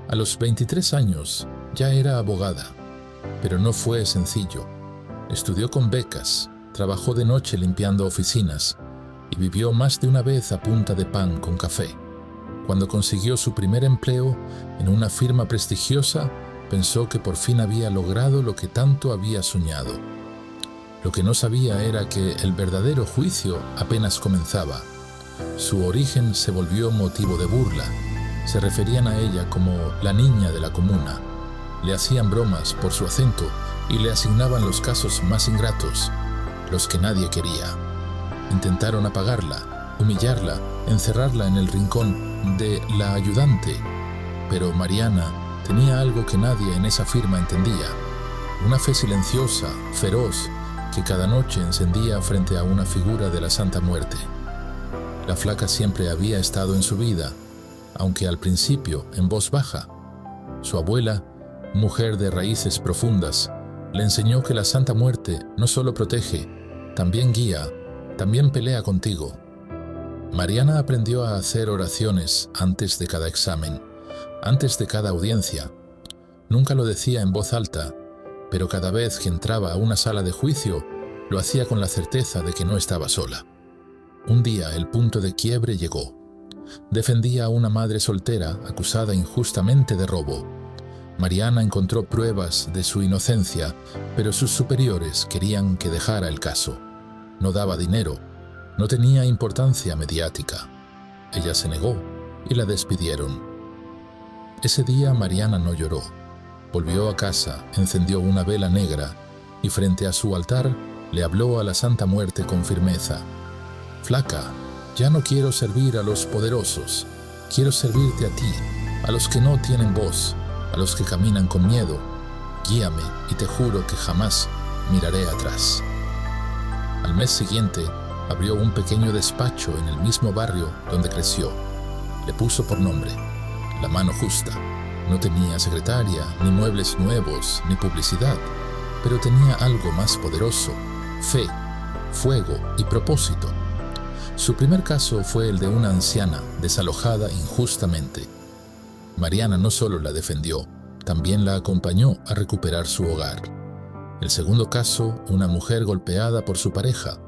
A los 23 años ya era abogada, pero no fue sencillo. Estudió con becas, trabajó de noche limpiando oficinas y vivió más de una vez a punta de pan con café. Cuando consiguió su primer empleo en una firma prestigiosa, pensó que por fin había logrado lo que tanto había soñado. Lo que no sabía era que el verdadero juicio apenas comenzaba. Su origen se volvió motivo de burla. Se referían a ella como la niña de la comuna. Le hacían bromas por su acento y le asignaban los casos más ingratos, los que nadie quería. Intentaron apagarla, humillarla, encerrarla en el rincón de la ayudante, pero Mariana tenía algo que nadie en esa firma entendía, una fe silenciosa, feroz, que cada noche encendía frente a una figura de la Santa Muerte. La flaca siempre había estado en su vida, aunque al principio en voz baja. Su abuela, mujer de raíces profundas, le enseñó que la Santa Muerte no solo protege, también guía, también pelea contigo. Mariana aprendió a hacer oraciones antes de cada examen, antes de cada audiencia. Nunca lo decía en voz alta, pero cada vez que entraba a una sala de juicio, lo hacía con la certeza de que no estaba sola. Un día el punto de quiebre llegó. Defendía a una madre soltera acusada injustamente de robo. Mariana encontró pruebas de su inocencia, pero sus superiores querían que dejara el caso. No daba dinero, no tenía importancia mediática. Ella se negó y la despidieron. Ese día Mariana no lloró. Volvió a casa, encendió una vela negra y frente a su altar le habló a la Santa Muerte con firmeza. «Flaca, ya no quiero servir a los poderosos, quiero servirte a ti, a los que no tienen voz, a los que caminan con miedo. Guíame y te juro que jamás miraré atrás». Al mes siguiente, abrió un pequeño despacho en el mismo barrio donde creció. Le puso por nombre La Mano Justa. No tenía secretaria, ni muebles nuevos, ni publicidad, pero tenía algo más poderoso: fe, fuego y propósito. Su primer caso fue el de una anciana desalojada injustamente. Mariana no solo la defendió, también la acompañó a recuperar su hogar. El segundo caso, una mujer golpeada por su pareja.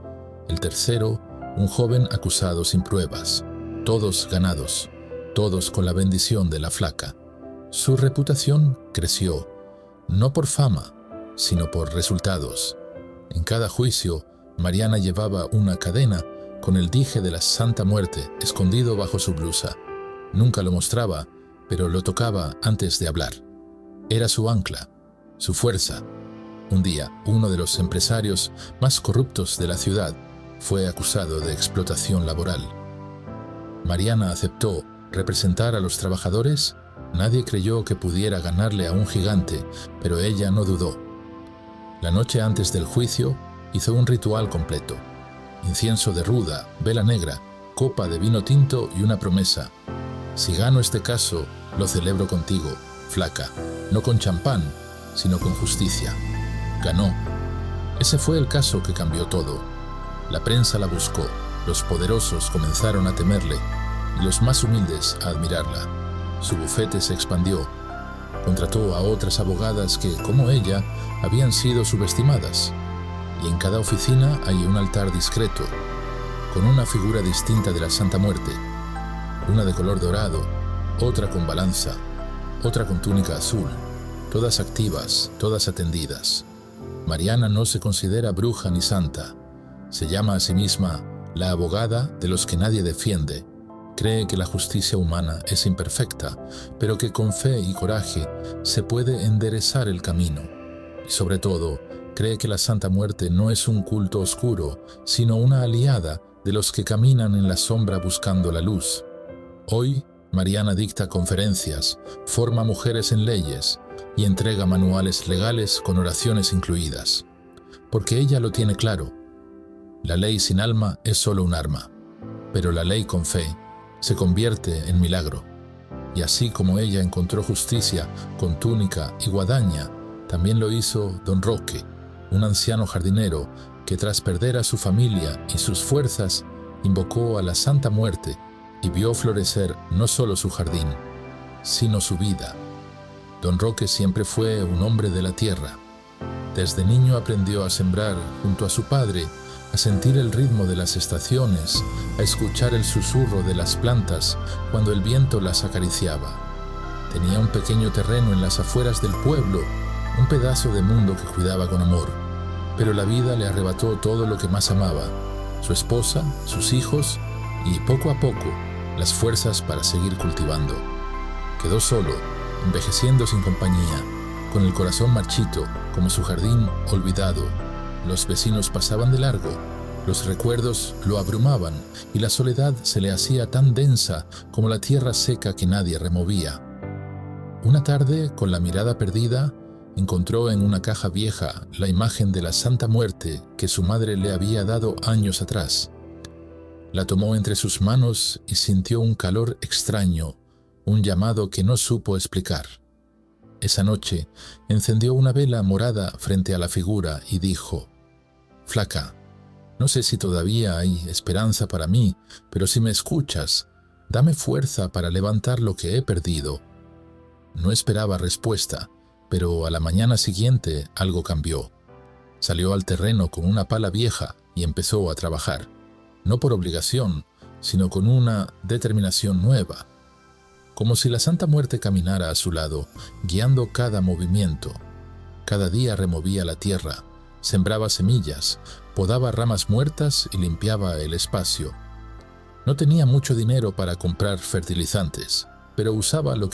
El tercero, un joven acusado sin pruebas. Todos ganados, todos con la bendición de la Flaca. Su reputación creció, no por fama, sino por resultados. En cada juicio, Mariana llevaba una cadena con el dije de la Santa Muerte escondido bajo su blusa. Nunca lo mostraba, pero lo tocaba antes de hablar. Era su ancla, su fuerza. Un día, uno de los empresarios más corruptos de la ciudad fue acusado de explotación laboral. Mariana aceptó representar a los trabajadores. Nadie creyó que pudiera ganarle a un gigante, pero ella no dudó. La noche antes del juicio, hizo un ritual completo. Incienso de ruda, vela negra, copa de vino tinto y una promesa. Si gano este caso, lo celebro contigo, Flaca, no con champán, sino con justicia. Ganó. Ese fue el caso que cambió todo. La prensa la buscó, los poderosos comenzaron a temerle y los más humildes a admirarla. Su bufete se expandió. Contrató a otras abogadas que, como ella, habían sido subestimadas. Y en cada oficina hay un altar discreto, con una figura distinta de la Santa Muerte. Una de color dorado, otra con balanza, otra con túnica azul. Todas activas, todas atendidas. Mariana no se considera bruja ni santa. Se llama a sí misma la abogada de los que nadie defiende. Cree que la justicia humana es imperfecta, pero que con fe y coraje se puede enderezar el camino. Y sobre todo, cree que la Santa Muerte no es un culto oscuro, sino una aliada de los que caminan en la sombra buscando la luz. Hoy, Mariana dicta conferencias, forma mujeres en leyes y entrega manuales legales con oraciones incluidas. Porque ella lo tiene claro. La ley sin alma es solo un arma, pero la ley con fe se convierte en milagro. Y así como ella encontró justicia con túnica y guadaña, también lo hizo Don Roque, un anciano jardinero que tras perder a su familia y sus fuerzas, invocó a la Santa Muerte y vio florecer no solo su jardín, sino su vida. Don Roque siempre fue un hombre de la tierra. Desde niño aprendió a sembrar junto a su padre, a sentir el ritmo de las estaciones, a escuchar el susurro de las plantas cuando el viento las acariciaba. Tenía un pequeño terreno en las afueras del pueblo, un pedazo de mundo que cuidaba con amor, pero la vida le arrebató todo lo que más amaba, su esposa, sus hijos y, poco a poco, las fuerzas para seguir cultivando. Quedó solo, envejeciendo sin compañía, con el corazón marchito como su jardín olvidado. Los vecinos pasaban de largo, los recuerdos lo abrumaban y la soledad se le hacía tan densa como la tierra seca que nadie removía. Una tarde, con la mirada perdida, encontró en una caja vieja la imagen de la Santa Muerte que su madre le había dado años atrás. La tomó entre sus manos y sintió un calor extraño, un llamado que no supo explicar. Esa noche encendió una vela morada frente a la figura y dijo: «Flaca, No sé si todavía hay esperanza para mí, pero si me escuchas, dame fuerza para levantar lo que he perdido. No esperaba respuesta, pero a la mañana siguiente algo cambió. Salió al terreno con una pala vieja y empezó a trabajar, no por obligación, sino con una determinación nueva, como si la Santa Muerte caminara a su lado, guiando cada movimiento. Cada día removía la tierra, sembraba semillas, podaba ramas muertas y limpiaba el espacio. No tenía mucho dinero para comprar fertilizantes, pero usaba lo